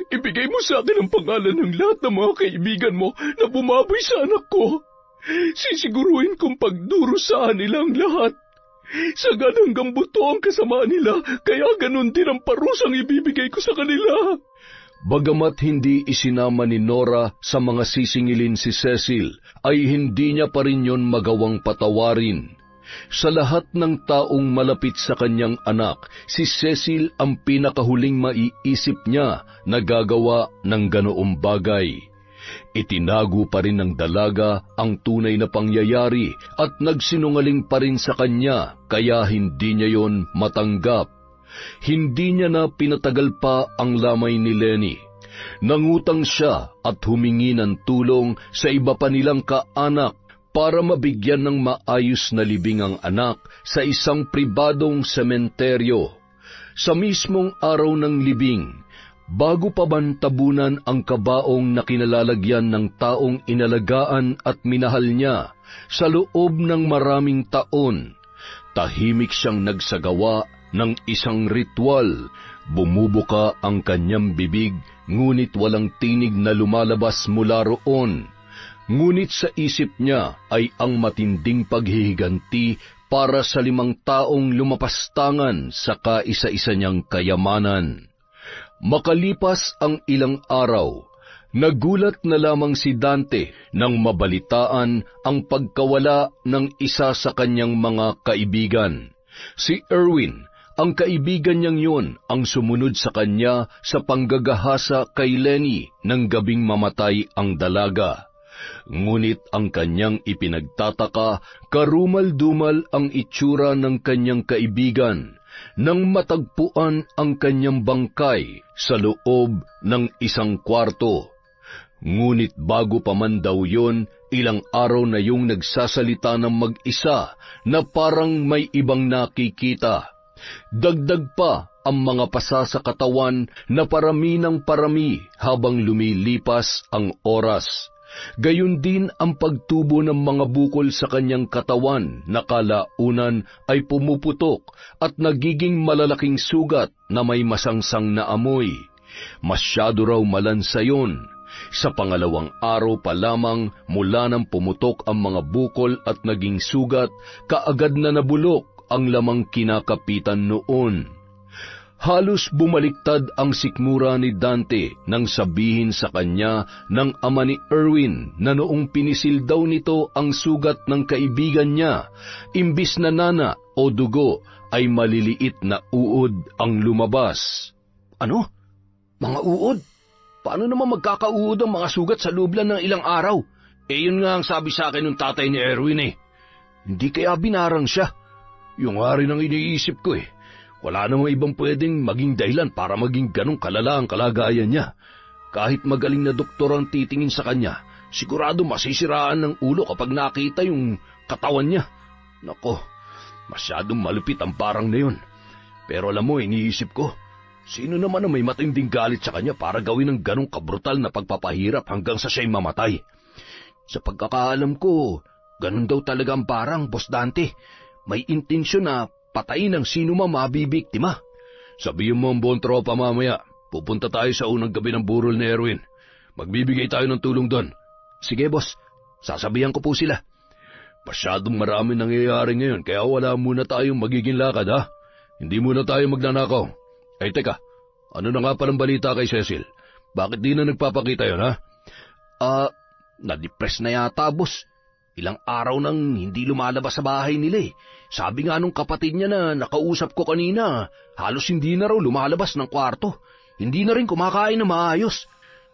Ibigay mo sa akin ang pangalan ng lahat ng mga kaibigan mo na bumaboy sa anak ko. Sisiguruhin kong pagdurusahan nila ang lahat. Sagad hanggang buto ang kasama nila, kaya ganun din ang parusang ibibigay ko sa kanila. Bagamat hindi isinama ni Nora sa mga sisingilin si Cecil, ay hindi niya pa rin yon magawang patawarin. Sa lahat ng taong malapit sa kanyang anak, si Cecil ang pinakahuling maiisip niya na gagawa ng ganoong bagay. Itinago pa rin ng dalaga ang tunay na pangyayari at nagsinungaling pa rin sa kanya kaya hindi niya yon matanggap. Hindi niya na pinatagal pa ang lamay ni Lenny. Nangutang siya at humingi ng tulong sa iba pa nilang kaanak para mabigyan ng maayos na libing ang anak sa isang pribadong sementeryo. Sa mismong araw ng libing, bago pa man tabunan ang kabaong na kinalalagyan ng taong inalagaan at minahal niya sa loob ng maraming taon, tahimik siyang nagsagawa ng isang ritual. Bumubuka ang kanyang bibig, ngunit walang tinig na lumalabas mula roon. Ngunit sa isip niya ay ang matinding paghihiganti para sa 5 taong lumapastangan sa kaisa-isa niyang kayamanan. Makalipas ang ilang araw, nagulat na lamang si Dante nang mabalitaan ang pagkawala ng isa sa kanyang mga kaibigan. Si Erwin, ang kaibigan niyang yun, ang sumunod sa kanya sa panggagahasa kay Lenny nang gabing mamatay ang dalaga. Ngunit ang kanyang ipinagtataka, karumal-dumal ang itsura ng kanyang kaibigan nang matagpuan ang kanyang bangkay sa loob ng isang kwarto. Ngunit bago pa man daw yun, ilang araw na yung nagsasalita ng mag-isa na parang may ibang nakikita. Dagdag pa ang mga pasa sa katawan na parami ng parami habang lumilipas ang oras. Gayon din ang pagtubo ng mga bukol sa kanyang katawan na kalaunan ay pumuputok at nagiging malalaking sugat na may masangsang na amoy. Masyado raw malansa yun. Sa pangalawang araw pa lamang mula nang pumutok ang mga bukol at naging sugat, kaagad na nabulok ang lamang kinakapitan noon. Halos bumaliktad ang sikmura ni Dante nang sabihin sa kanya ng ama ni Erwin na noong pinisil daw nito ang sugat ng kaibigan niya, imbis na nana o dugo ay maliliit na uod ang lumabas. Ano? Mga uod? Paano naman magkakauod ang mga sugat sa loob lang ng ilang araw? Yun nga ang sabi sa akin ng tatay ni Erwin eh. Hindi kaya binarang siya? Yung nga rin ang iniisip ko eh. Wala namang ibang pwedeng maging dahilan para maging ganong kalala ang kalagayan niya. Kahit magaling na doktor ang titingin sa kanya, sigurado masisiraan ng ulo kapag nakita yung katawan niya. Nako, masyadong malupit ang parang na yun. Pero alam mo, iniisip ko, sino naman ang may matinding galit sa kanya para gawin ng ganong kabrutal na pagpapahirap hanggang sa siya'y mamatay? Sa pagkakaalam ko, ganon daw talaga ang parang, Boss Dante. May intensyon na patayin ang sino man mabibiktima. Sabihin mo ang buong tropa mamaya. Pupunta tayo sa unang gabi ng burol ni Erwin. Magbibigay tayo ng tulong doon. Sige, boss. Sasabihan ko po sila. Masyadong marami nangyayari ngayon, kaya wala muna tayong magiging lakad, ha? Hindi muna tayo magnanakaw. Ay, teka. Ano na nga palang balita kay Cecil? Bakit di na nagpapakita yun, ha? Na-depress na yata, boss. Ilang araw nang hindi lumalabas sa bahay nila eh. Sabi nga nung kapatid niya na nakausap ko kanina, halos hindi na raw lumalabas ng kwarto. Hindi na rin kumakain na maayos.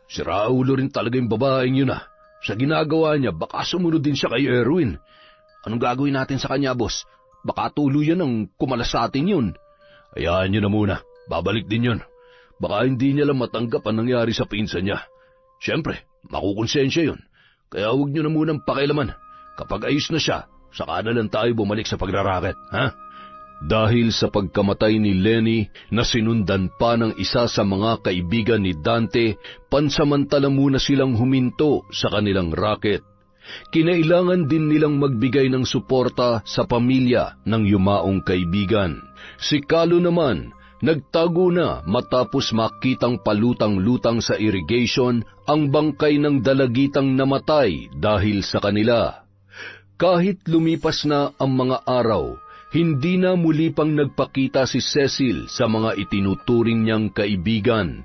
Siraulo rin talaga yung babaeng yun ah. Sa ginagawa niya, baka sumunod din siya kay Erwin. Anong gagawin natin sa kanya, boss? Baka tuluyan ang kumalas sa atin yun. Hayaan niyo na muna. Babalik din yun. Baka hindi niya lang matanggap ang nangyari sa pinsan niya. Siyempre, makukonsensya yun. Kaya huwag niyo na munang pakialaman. Kapag ayos na siya, saka na lang tayo bumalik sa pagraraket, ha? Dahil sa pagkamatay ni Lenny na sinundan pa ng isa sa mga kaibigan ni Dante, pansamantala muna silang huminto sa kanilang racket. Kinailangan din nilang magbigay ng suporta sa pamilya ng yumaong kaibigan. Si Carlo naman, nagtago na matapos makitang palutang-lutang sa irrigation ang bangkay ng dalagitang namatay dahil sa kanila. Kahit lumipas na ang mga araw, hindi na muli pang nagpakita si Cecil sa mga itinuturing niyang kaibigan.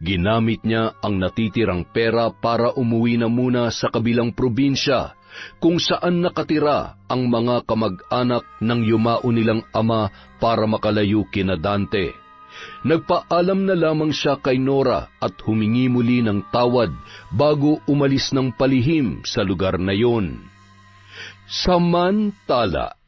Ginamit niya ang natitirang pera para umuwi na muna sa kabilang probinsya, kung saan nakatira ang mga kamag-anak ng yumao nilang ama para makalayo kina Dante. Nagpaalam na lamang siya kay Nora at humingi muli ng tawad bago umalis ng palihim sa lugar na yon. Samantala,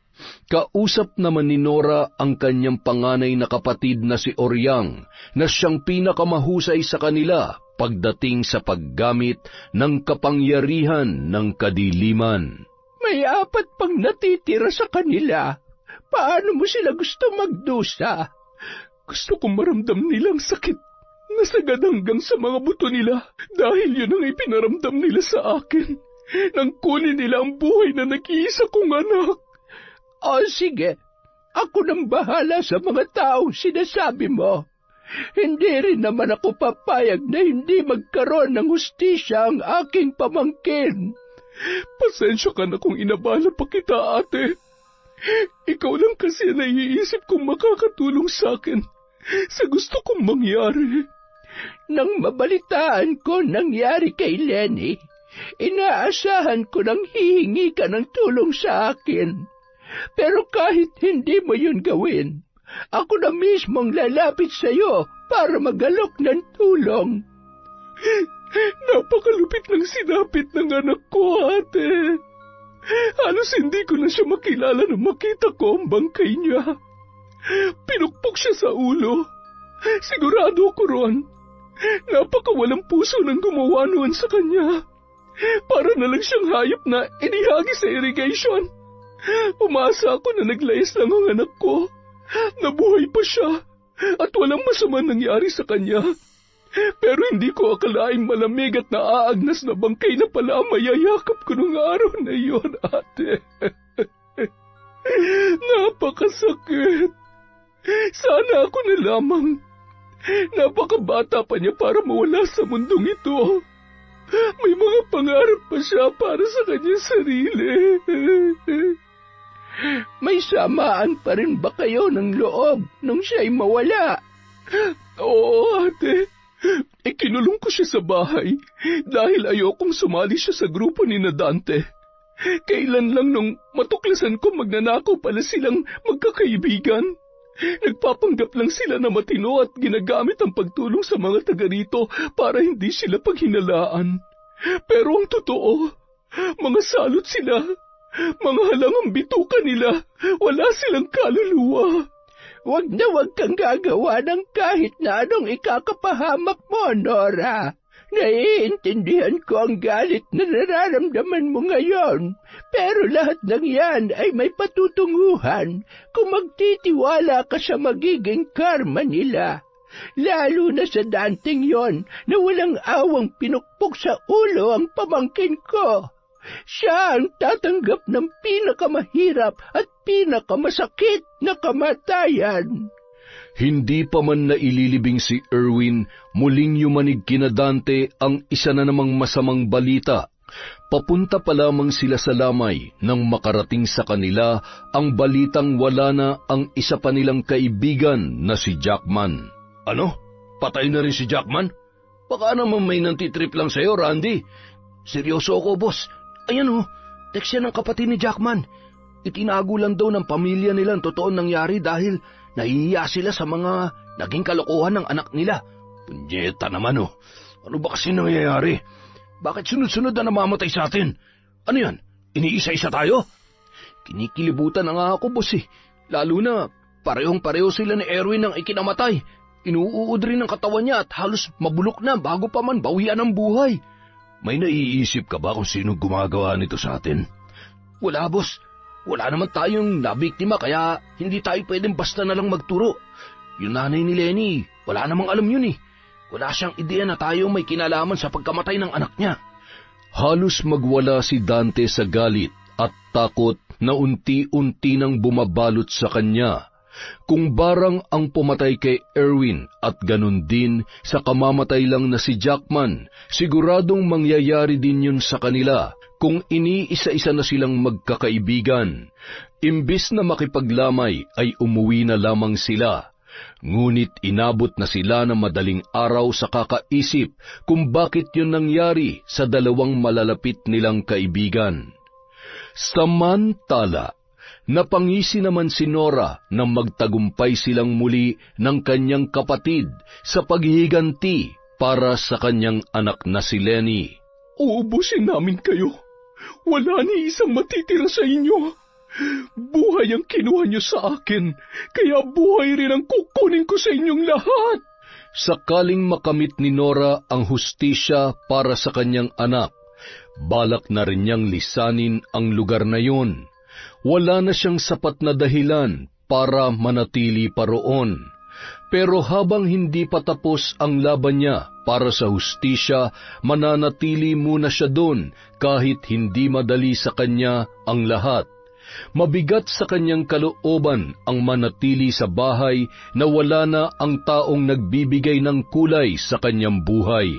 kausap naman ni Nora ang kanyang panganay na kapatid na si Oryang na siyang pinakamahusay sa kanila pagdating sa paggamit ng kapangyarihan ng kadiliman. May 4 pang natitira sa kanila. Paano mo sila gusto magdusa? Gusto kong maramdam nilang sakit na sagad hanggang sa mga buto nila dahil yun ang ipinaramdam nila sa akin. Nang kunin nila ang buhay na nag-iisa kong anak. O sige, ako nang bahala sa mga taong sinasabi mo. Hindi rin naman ako papayag na hindi magkaroon ng hustisya ang aking pamangkin. Pasensya ka na kung inabala pa kita, ate. Ikaw lang kasi ang naiisip kong makakatulong sa akin sa gusto kong mangyari. Nang mabalitaan ko nangyari kay Lenny, inaasahan ko nang hihingi ka ng tulong sa akin. Pero kahit hindi mo yun gawin, ako na mismong lalapit sa iyo para magalok ng tulong. Napakalupit ng sinapit ng anak ko, ate. Halos hindi ko na siya makilala nung makita ko ang bangkay niya. Pinukpok siya sa ulo. Sigurado ko ron. Napakawalang puso ng gumawa noon sa kanya. Para na lang siyang hayop na inihagi sa irrigation. Umasa ako na naglayas lang ang anak ko. Nabuhay pa siya at walang masama nangyari sa kanya. Pero hindi ko akalaing malamig at naaagnas na bangkay na pala ang mayayakap ko nung araw na iyon, ate. Napakasakit. Sana ako na lamang. Napakabata pa niya para mawala sa mundong ito. May mga pangarap pa siya para sa kanyang sarili. May samaan pa rin ba kayo ng loob nung siya'y mawala? Oo, ate. Ikinulong ko siya sa bahay dahil ayokong sumali siya sa grupo ni na Dante. Kailan lang nung matuklasan ko magnanakaw pala silang magkakaibigan. Nagpapanggap lang sila na matino at ginagamit ang pagtulong sa mga taga rito para hindi sila paghinalaan. Pero ang totoo, mga salot sila, mga halangang bituka nila, wala silang kaluluwa. Huwag na huwag kang gagawa ng kahit na anong ikakapahamak mo, Nora. Naiintindihan ko ang galit na nararamdaman mo ngayon, pero lahat ng yan ay may patutunguhan kung magtitiwala ka sa magiging karma nila. Lalo na sa Danteng yon na walang awang pinukpok sa ulo ang pamangkin ko. Siya ang tatanggap ng pinakamahirap at pinakamasakit na kamatayan. Hindi pa man naililibing si Erwin, muling yumanig kina Dante ang isa na namang masamang balita. Papunta pa lamang sila sa lamay nang makarating sa kanila ang balitang wala na ang isa pa nilang kaibigan na si Jackman. Ano? Patay na rin si Jackman? Baka naman may nantitrip lang sa'yo, Randy. Seryoso ako, boss. Ayan text yan ng kapatid ni Jackman. Itinago lang daw ng pamilya nila ang totoong nangyari dahil nahihiya sila sa mga naging kalokohan ng anak nila. Punyeta naman Ano ba kasi nangyayari? Bakit sunod-sunod na namamatay sa atin? Ano yan? Iniisa-isa tayo? Kinikilibutan na nga ako, boss Lalo na parehong-pareho sila ni Erwin nang ikinamatay. Inuuod rin ang katawan niya at halos mabulok na bago pa man bawian ang buhay. May naiisip ka ba kung sino gumagawa nito sa atin? Wala, boss. Wala naman tayong nabiktima kaya hindi tayo pwedeng basta na lang magturo. Yung nanay ni Lenny, wala namang alam yun Wala siyang ideya na tayo may kinalaman sa pagkamatay ng anak niya. Halos magwala si Dante sa galit at takot na unti-unti nang bumabalot sa kanya. Kung barang ang pumatay kay Erwin at ganun din sa kamamatay lang na si Jackman, siguradong mangyayari din yun sa kanila kung iniisa-isa na silang magkakaibigan. Imbis na makipaglamay ay umuwi na lamang sila. Ngunit inabot na sila ng madaling araw sa kakaisip kung bakit yun nangyari sa dalawang malalapit nilang kaibigan. Samantala, napangisi naman si Nora na magtagumpay silang muli ng kanyang kapatid sa paghihiganti para sa kanyang anak na si Lenny. Uubusin namin kayo. Wala ni isang matitira sa inyo. Buhay ang kinuha niyo sa akin, kaya buhay rin ang kukunin ko sa inyong lahat. Sakaling makamit ni Nora ang hustisya para sa kanyang anak, balak na rin niyang lisanin ang lugar na yun. Wala na siyang sapat na dahilan para manatili pa roon. Pero habang hindi pa tapos ang laban niya para sa hustisya, mananatili muna siya doon kahit hindi madali sa kanya ang lahat. Mabigat sa kanyang kalooban ang manatili sa bahay na wala na ang taong nagbibigay ng kulay sa kanyang buhay.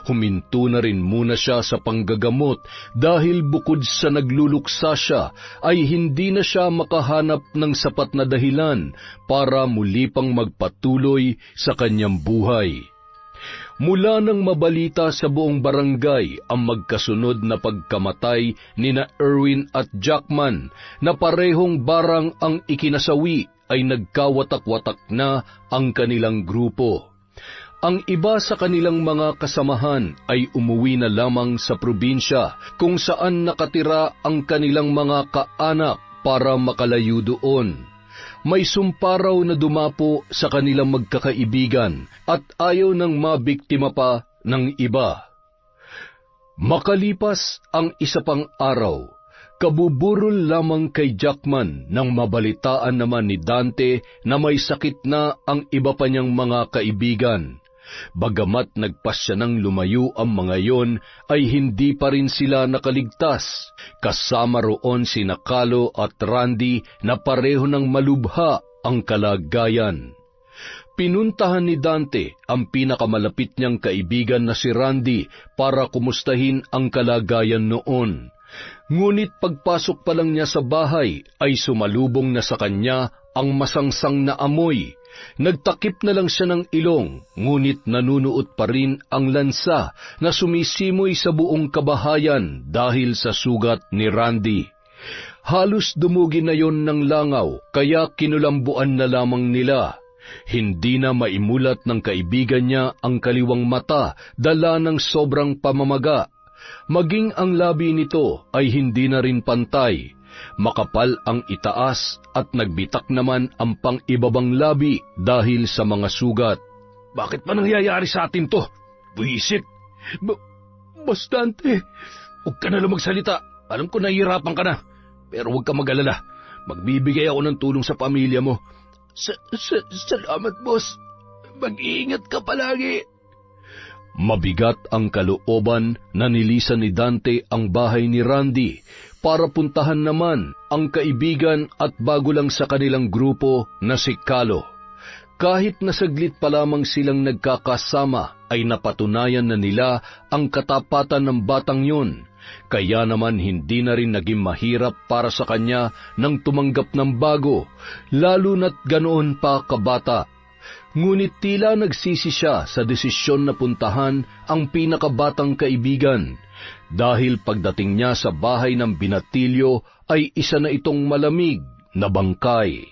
Huminto na rin muna siya sa panggagamot dahil bukod sa nagluluksa siya ay hindi na siya makahanap ng sapat na dahilan para muli pang magpatuloy sa kanyang buhay. Mula nang mabalita sa buong barangay ang magkasunod na pagkamatay nina Erwin at Jackman na parehong barang ang ikinasawi ay nagkawatak-watak na ang kanilang grupo. Ang iba sa kanilang mga kasamahan ay umuwi na lamang sa probinsya kung saan nakatira ang kanilang mga kaanak para makalayo doon. May sumpa raw na dumapo sa kanilang magkakaibigan at ayaw nang mabiktima pa ng iba. Makalipas ang isa pang araw, kabuburol lamang kay Jackman nang mabalitaan naman ni Dante na may sakit na ang iba pa niyang mga kaibigan. Bagamat nagpasya ng lumayo ang mga yon, ay hindi pa rin sila nakaligtas. Kasama roon sina Carlo at Randy na pareho ng malubha ang kalagayan. Pinuntahan ni Dante ang pinakamalapit niyang kaibigan na si Randy para kumustahin ang kalagayan noon. Ngunit pagpasok pa lang niya sa bahay ay sumalubong na sa kanya ang masangsang na amoy. Nagtakip na lang siya ng ilong, ngunit nanunuot pa rin ang lansa na sumisimoy sa buong kabahayan dahil sa sugat ni Randy. Halos dumugi na yon ng langaw, kaya kinulambuan na lamang nila. Hindi na maimulat ng kaibigan niya ang kaliwang mata, dala ng sobrang pamamaga. Maging ang labi nito ay hindi na rin pantay. Makapal ang itaas at nagbitak naman ang pang-ibabang labi dahil sa mga sugat. Bakit ba nangyayari sa atin to? Buisit! Bastante! Huwag ka na lang magsalita. Alam ko nahihirapan ka na. Pero huwag ka mag-alala. Magbibigay ako ng tulong sa pamilya mo. Salamat, boss. Mag-iingat ka palagi. Mabigat ang kalooban na nilisan ni Dante ang bahay ni Randy para puntahan naman ang kaibigan at bago lang sa kanilang grupo na si Carlo. Kahit na saglit pa lamang silang nagkakasama ay napatunayan na nila ang katapatan ng batang yun. Kaya naman hindi na rin naging mahirap para sa kanya nang tumanggap ng bago, lalo na't ganoon pa kabata. Ngunit tila nagsisi siya sa desisyon na puntahan ang pinakabatang kaibigan, dahil pagdating niya sa bahay ng binatilyo ay isa na itong malamig na bangkay.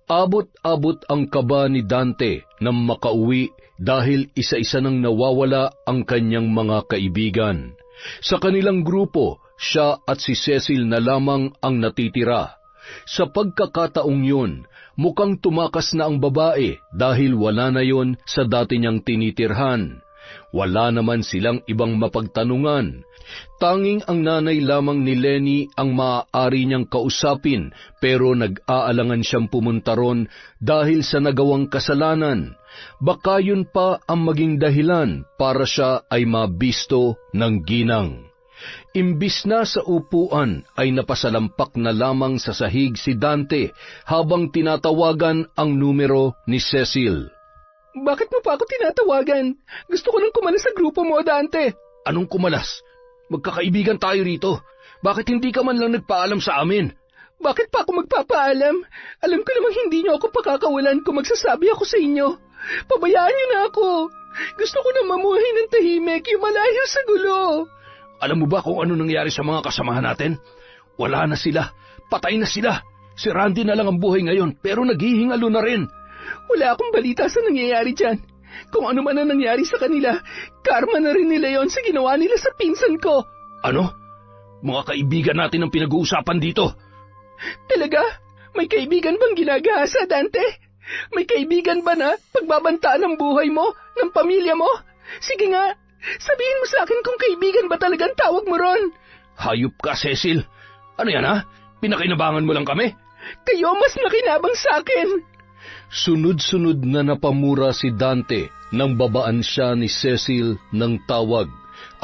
Abot-abot ang kaba ni Dante nang makauwi dahil isa-isa nang nawawala ang kanyang mga kaibigan. Sa kanilang grupo, siya at si Cecil na lamang ang natitira. Sa pagkakataong yun, mukhang tumakas na ang babae dahil wala na yon sa dati niyang tinitirhan. Wala naman silang ibang mapagtanungan. Tanging ang nanay lamang ni Lenny ang maaari niyang kausapin, pero nag-aalangan siyang pumunta ron dahil sa nagawang kasalanan. Baka yun pa ang maging dahilan para siya ay mabisto ng ginang. Imbis na sa upuan ay napasalampak na lamang sa sahig si Dante habang tinatawagan ang numero ni Cecil. Bakit mo pa ako tinatawagan? Gusto ko lang kumalas sa grupo mo, Dante. Anong kumalas? Magkakaibigan tayo rito. Bakit hindi ka man lang nagpaalam sa amin? Bakit pa ako magpapaalam? Alam ko namang hindi niyo ako pakakawalan kung magsasabi ako sa inyo. Pabayaan niyo na ako. Gusto ko na mamuhay ng tahimik, yung malayo sa gulo. Alam mo ba kung ano nangyari sa mga kasamahan natin? Wala na sila. Patay na sila. Si Randy na lang ang buhay ngayon, pero naghihingalo na rin. Wala akong balita sa nangyayari dyan. Kung ano man ang nangyari sa kanila, karma na rin nila yon sa ginawa nila sa pinsan ko. Ano? Mga kaibigan natin ang pinag-uusapan dito. Talaga? May kaibigan bang ginagahasa, Dante? May kaibigan ba na pagbabantaan ng buhay mo, ng pamilya mo? Sige nga, sabihin mo sa akin kung kaibigan ba talagang tawag mo ron. Hayop ka, Cecil. Ano yan, ha? Pinakinabangan mo lang kami? Kayo mas nakinabang sa akin. Sunod-sunod na napamura si Dante nang babaan siya ni Cecil ng tawag.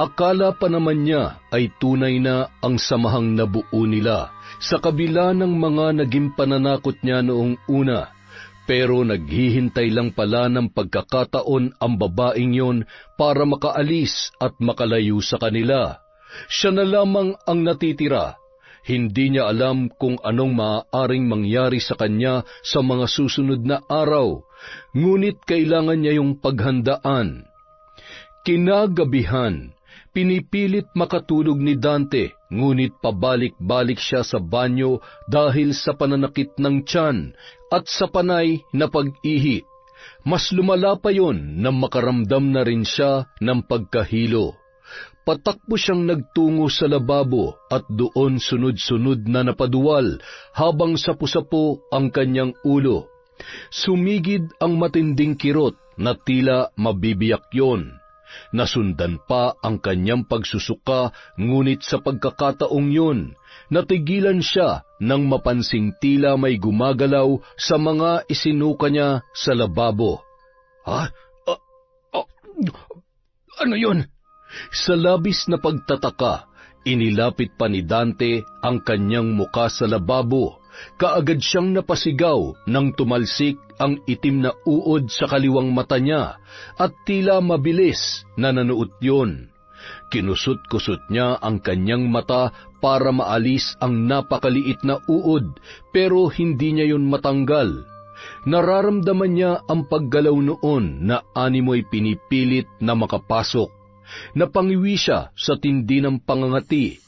Akala pa naman niya ay tunay na ang samahang nabuo nila sa kabila ng mga naging pananakot niya noong una. Pero naghihintay lang pala ng pagkakataon ang babaeng yon para makaalis at makalayo sa kanila. Siya na lamang ang natitira. Hindi niya alam kung anong maaaring mangyari sa kanya sa mga susunod na araw, ngunit kailangan niya yung paghandaan. Kinagabihan, pinipilit makatulog ni Dante, ngunit pabalik-balik siya sa banyo dahil sa pananakit ng tiyan at sa panay na pag-ihi. Mas lumala pa yon nang makaramdam na rin siya ng pagkahilo. patakbo siyang nagtungo sa lababo at doon sunod-sunod na napaduwal habang sapu-sapo ang kanyang ulo. Sumigid ang matinding kirot na tila mabibiyak yon. Nasundan pa ang kanyang pagsusuka, ngunit sa pagkakataong yun, natigilan siya nang mapansing tila may gumagalaw sa mga isinuka niya sa lababo. Ano yun? Sa labis na pagtataka, inilapit pa ni Dante ang kanyang muka sa lababo. Kaagad siyang napasigaw nang tumalsik ang itim na uod sa kaliwang mata niya at tila mabilis na nanuot yun. Kinusot-kusot niya ang kanyang mata para maalis ang napakaliit na uod, pero hindi niya yun matanggal. Nararamdaman niya ang paggalaw noon na animoy pinipilit na makapasok. Napangiwi siya sa tindi ng pangangati.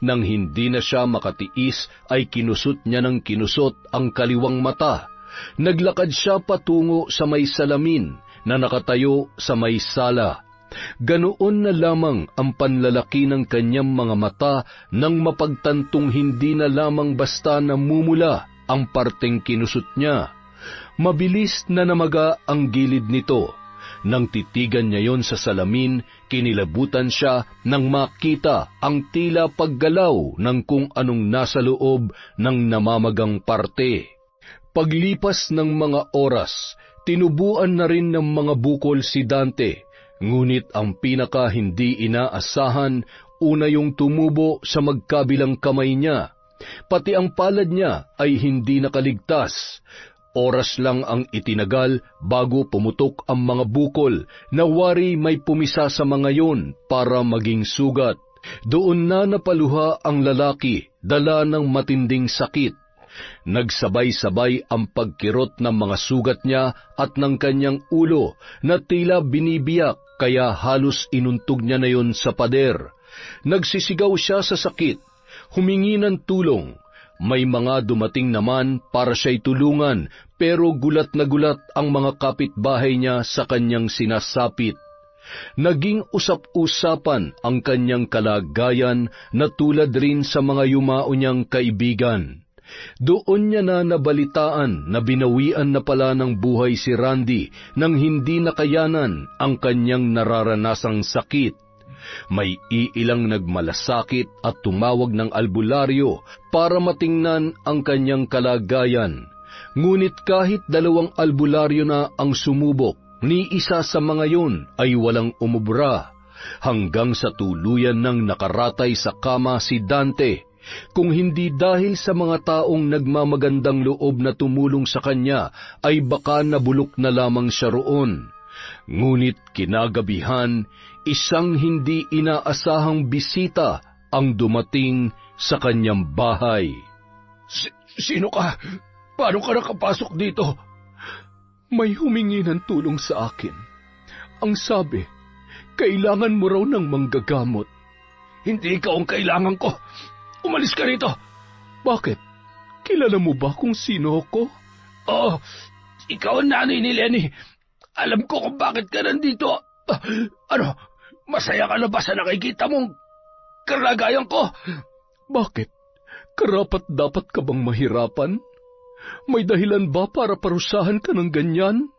Nang hindi na siya makatiis ay kinusot niya ng kinusot ang kaliwang mata. Naglakad siya patungo sa may salamin na nakatayo sa may sala. Ganoon na lamang ang panlalaki ng kanyang mga mata nang mapagtantong hindi na lamang basta namumula ang parteng kinusot niya. Mabilis na namaga ang gilid nito. Nang titigan niya yon sa salamin, kinilabutan siya nang makita ang tila paggalaw ng kung anong nasa loob ng namamagang parte. Paglipas ng mga oras, tinubuan na rin ng mga bukol si Dante, ngunit ang pinaka hindi inaasahan, una yung tumubo sa magkabilang kamay niya. Pati ang palad niya ay hindi nakaligtas. Oras lang ang itinagal bago pumutok ang mga bukol na wari may pumisa sa mga yon para maging sugat. Doon na napaluha ang lalaki, dala ng matinding sakit. Nagsabay-sabay ang pagkirot ng mga sugat niya at ng kanyang ulo na tila binibiyak, kaya halos inuntog niya na yon sa pader. Nagsisigaw siya sa sakit, humingi ng tulong. May mga dumating naman para siya'y tulungan, pero gulat na gulat ang mga kapitbahay niya sa kanyang sinasapit. Naging usap-usapan ang kanyang kalagayan na tulad rin sa mga yumao niyang kaibigan. Doon niya na nabalitaan na binawian na pala ng buhay si Randy nang hindi nakayanan ang kanyang nararanasang sakit. May iilang nagmalasakit at tumawag ng albularyo para matingnan ang kanyang kalagayan. Ngunit kahit 2 albularyo na ang sumubok, ni isa sa mga yon ay walang umubra, hanggang sa tuluyan ng nakaratay sa kama si Dante. Kung hindi dahil sa mga taong nagmamagandang loob na tumulong sa kanya, ay baka nabulok na lamang siya roon. Ngunit kinagabihan, isang hindi inaasahang bisita ang dumating sa kanyang bahay. Sino ka? Paano ka nakapasok dito? May humingi ng tulong sa akin. Ang sabi, kailangan mo raw ng manggagamot. Hindi ikaw ang kailangan ko. Umalis ka rito. Bakit? Kilala mo ba kung sino ako? Oo, ikaw ang nanay ni Lenny. Alam ko kung bakit ka nandito. Ano, masaya ka na ba sa nakikita mong kalagayan ko? Bakit? Karapat dapat ka bang mahirapan? May dahilan ba para parusahan ka ng ganyan?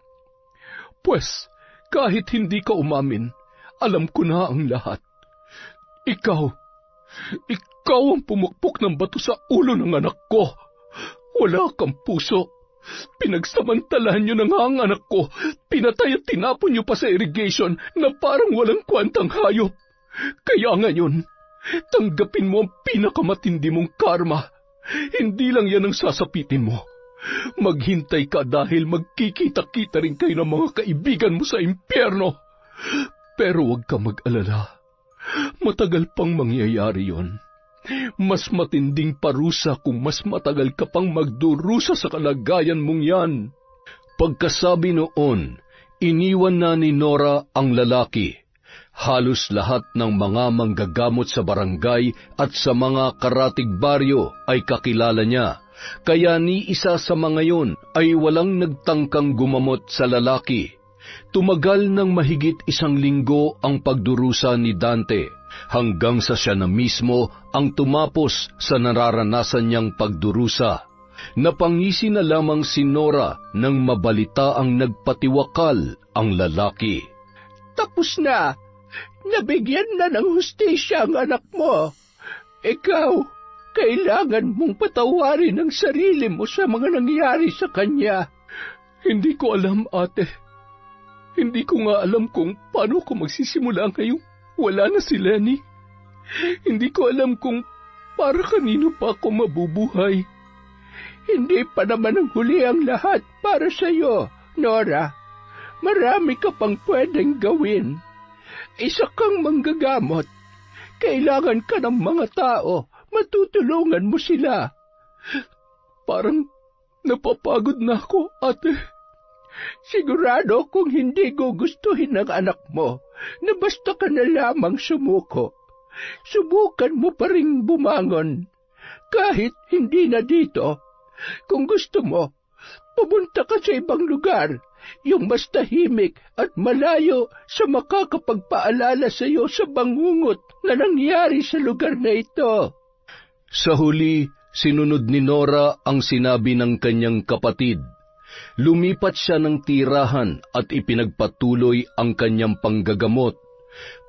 Pwes, kahit hindi ka umamin, alam ko na ang lahat. Ikaw ang pumukpok ng bato sa ulo ng anak ko. Wala kang puso. Pinagsamantalahan niyo na nga ang anak ko. Pinatay at tinapon niyo pa sa irrigation na parang walang kwantang hayop. Kaya ngayon, tanggapin mo ang pinakamatindi mong karma. Hindi lang yan ang sasapitin mo. Maghintay ka dahil magkikita-kita rin kayo ng mga kaibigan mo sa impyerno. Pero huwag ka mag-alala. Matagal pang mangyayari yon. Mas matinding parusa kung mas matagal ka pang magdurusa sa kalagayan mong yan. Pagkasabi noon, iniwan na ni Nora ang lalaki. Halos lahat ng mga manggagamot sa barangay at sa mga karatig baryo ay kakilala niya. Kaya ni isa sa mga yon ay walang nagtangkang gumamot sa lalaki. Tumagal ng mahigit 1 linggo ang pagdurusa ni Dante. hanggang sa siya na mismo ang tumapos sa nararanasan niyang pagdurusa. Napangisi na lamang si Nora nang mabalita ang nagpatiwakal ang lalaki. Tapos na. Nabigyan na ng hustisya ang anak mo. Ikaw, kailangan mong patawarin ang sarili mo sa mga nangyari sa kanya. Hindi ko alam, ate. Hindi ko nga alam kung paano ko magsisimula ngayong wala na si Lenny. Hindi ko alam kung para kanino pa ako mabubuhay. Hindi pa naman ang huli ang lahat para sa iyo, Nora. Marami ka pang pwedeng gawin. Isa kang manggagamot. Kailangan ka ng mga tao. Matutulungan mo sila. Parang napapagod na ako, ate. Sigurado kung hindi gugustuhin ng anak mo na basta ka na lamang sumuko. Subukan mo pa ring bumangon. Kahit hindi na dito. Kung gusto mo, pumunta ka sa ibang lugar, yung mas tahimik at malayo sa makakapagpaalala sa iyo sa bangungot na nangyari sa lugar na ito. Sa huli, sinunod ni Nora ang sinabi ng kanyang kapatid. Lumipat siya ng tirahan at ipinagpatuloy ang kanyang panggagamot.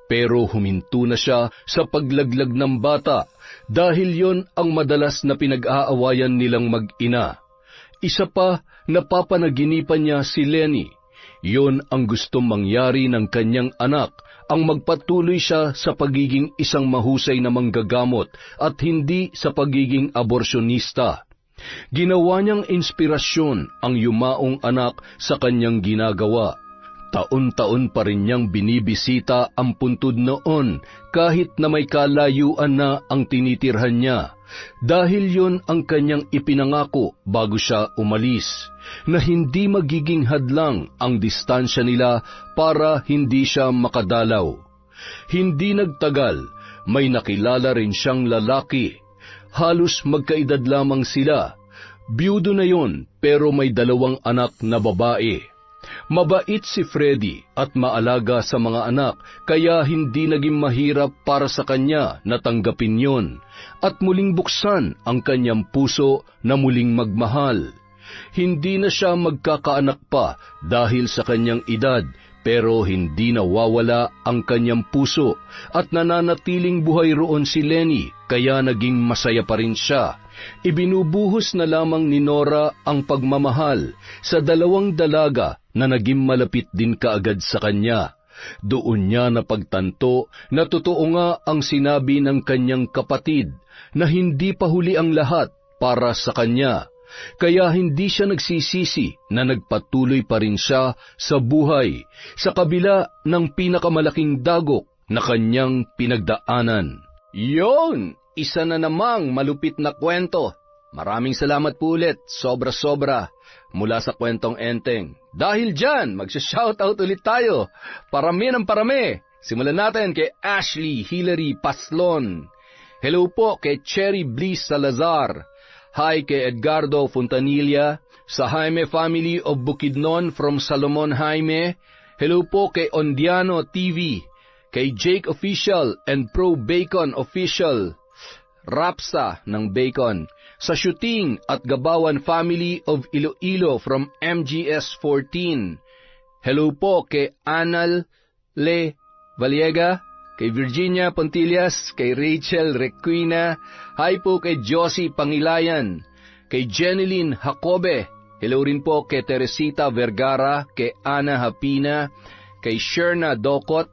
Pero huminto na siya sa paglaglag ng bata dahil yon ang madalas na pinag-aawayan nilang mag-ina. Isa pa, napapanaginipan niya si Lenny. Yon ang gustong mangyari ng kanyang anak, ang magpatuloy siya sa pagiging isang mahusay na manggagamot at hindi sa pagiging aborsyonista. Ginawa niyang inspirasyon ang yumaong anak sa kanyang ginagawa. Taon-taon pa rin niyang binibisita ang puntod noon kahit na may kalayuan na ang tinitirhan niya. Dahil yon ang kanyang ipinangako bago siya umalis, na hindi magiging hadlang ang distansya nila para hindi siya makadalaw. Hindi nagtagal, may nakilala rin siyang lalaki. Halos magkaedad lamang sila. Biyudo na yon pero may 2 anak na babae. Mabait si Freddy at maalaga sa mga anak, kaya hindi naging mahirap para sa kanya na tanggapin yon at muling buksan ang kanyang puso na muling magmahal. Hindi na siya magkakaanak pa dahil sa kanyang edad, pero hindi nawawala ang kanyang puso at nananatiling buhay roon si Lenny, kaya naging masaya pa rin siya. Ibinubuhos na lamang ni Nora ang pagmamahal sa 2 dalaga na naging malapit din kaagad sa kanya. Doon niya napagtanto na totoo nga ang sinabi ng kanyang kapatid na hindi pa huli ang lahat para sa kanya. Kaya hindi siya nagsisisi na nagpatuloy pa rin siya sa buhay sa kabila ng pinakamalaking dagok na kanyang pinagdaanan. Yon! Isa na namang malupit na kwento. Maraming salamat po ulit, sobra-sobra, mula sa Kwentong Enteng. Dahil dyan, magsha-shoutout ulit tayo. Parami ng parami. Simulan natin kay Ashley Hillary Paslon. Hello po kay Cherry Bliss Salazar. Hi kay Edgardo Fontanilla, sa Jaime Family of Bukidnon from Salomon Jaime. Hello po kay Ondiano TV, kay Jake Official and Pro Bacon Official. Rapsa ng Bacon, sa Shooting at Gabawan Family of Iloilo from MGS 14. Hello po kay Anal Le Valiega, kay Virginia Pontillas, kay Rachel Requina. Hi po kay Josie Pangilayan, kay Jeneline Jacobe. Hello rin po kay Teresita Vergara, kay Ana Hapina, kay Sherna Docot,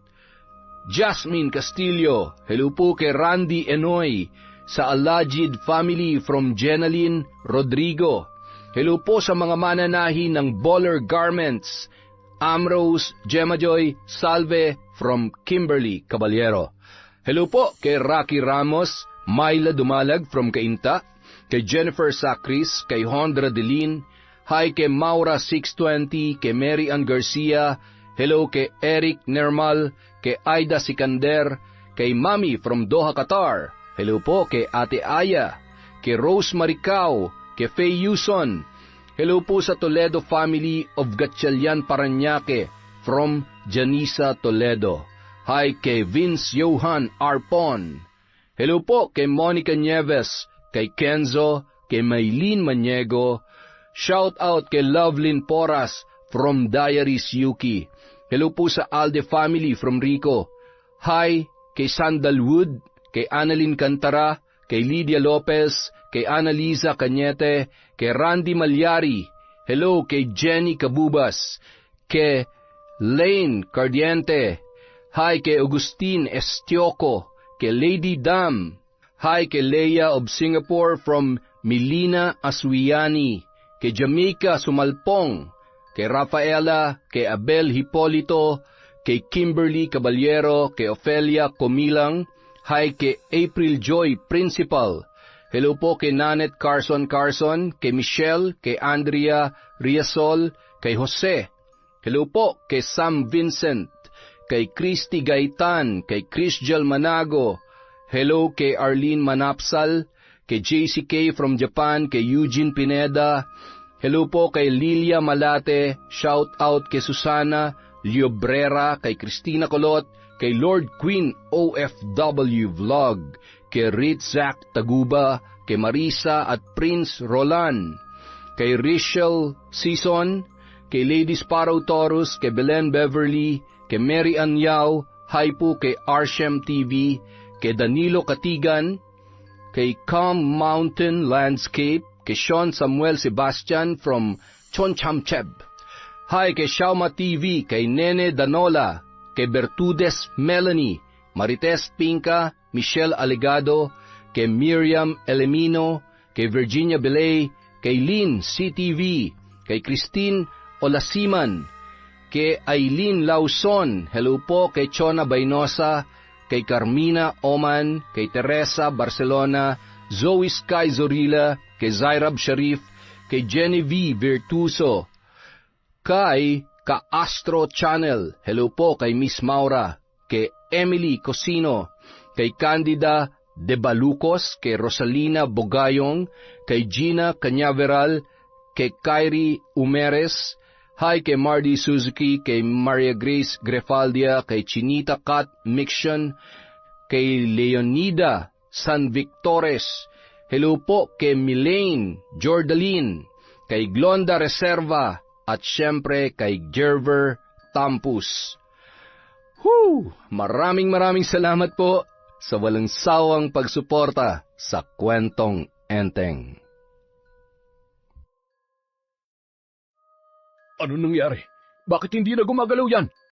Jasmine Castillo. Hello po kay Randy Enoy, sa Alajid Family from Jenaline Rodrigo. Hello po sa mga mananahi ng Baller Garments, Amrose Gemajoy Salve from Kimberly Caballero. Hello po kay Rocky Ramos, Myla Dumalag from Cainta, kay Jennifer Sacris, kay Hondra Delin. Hi kay Maura 620, kay Mary Ann Garcia. Hello kay Eric Nermal, kay Aida Sikander, kay Mami from Doha, Qatar. Hello po kay Ate Aya, kay Rose Maricao, kay Faye Yuson. Hello po sa Toledo Family of Gatchalian, Parañaque, from Janisa Toledo. Hi kay Vince Johan Arpon. Hello po kay Monica Nieves, kay Kenzo, kay Maylene Maniego. Shout out kay Lovelyn Poras from Diaries Yuki. Hello po sa Alde family from Rico. Hi kay Sandalwood, kay Annalyn Cantara, kay Lydia Lopez, kay Annalisa Cañete, kay Randy Malyari. Hello kay Jenny Cabubas, kay Lane Cardiente. Hi kay Agustin Estioco, kay Lady Dam. Hi kay Leia of Singapore from Milina Aswiani, kay Jamaica Sumalpong, kay Rafaela, kay Abel Hipolito, kay Kimberly Caballero, kay Ofelia Comilang. Hi kay April Joy Principal. Hello po kay Nanet Carson, kay Michelle, kay Andrea Riasol, kay Jose. Hello po kay Sam Vincent, kay Christy Gaitan, kay Chrisjal Manago. Hello kay Arlene Manapsal, kay JCK from Japan, kay Eugene Pineda. Hello po kay Lilia Malate, shout out kay Susana Liobrera, kay Cristina Colot, kay Lord Queen OFW Vlog, kay Ritzak Taguba, kay Marisa at Prince Roland, kay Rachel Season, kay Lady Sparrow Taurus, kay Belen Beverly, kay Mary Ann Yao. Hi po kay Arshem TV, kay Danilo Katigan, kay Calm Mountain Landscape, kay Sean Samuel Sebastian from Chonchamcheb. Hi kay Shauma TV, kay Nene Danola, kay Bertudes Melanie, Marites Pinca, Michelle Alegado, kay Miriam Elemino, kay Virginia Belay, kay Lynn CTV, kay Christine Olasiman, kay Aileen Lauson. Hello po kay Chona Bainosa, kay Carmina Oman, kay Teresa Barcelona, Zoe Sky Zorilla, kay Zairab Sharif, kay Genevieve Virtuso, kay Ka-Astro Channel. Hello po kay Miss Maura, kay Emily Cosino, kay Candida De Balucos, kay Rosalina Bogayong, kay Gina Cañaveral, kay Kyrie Umeres. Hi kay Mardy Suzuki, kay Maria Grace Grefaldia, kay Chinita Kat Mixion, kay Leonida San Victores. Hello po kay Milane Jordaline, kay Glonda Reserva, at syempre kay Gerver Tampus. Maraming salamat po sa walang sawang pagsuporta sa Kwentong Enteng. Ano nangyari? Bakit hindi na gumagalaw yan?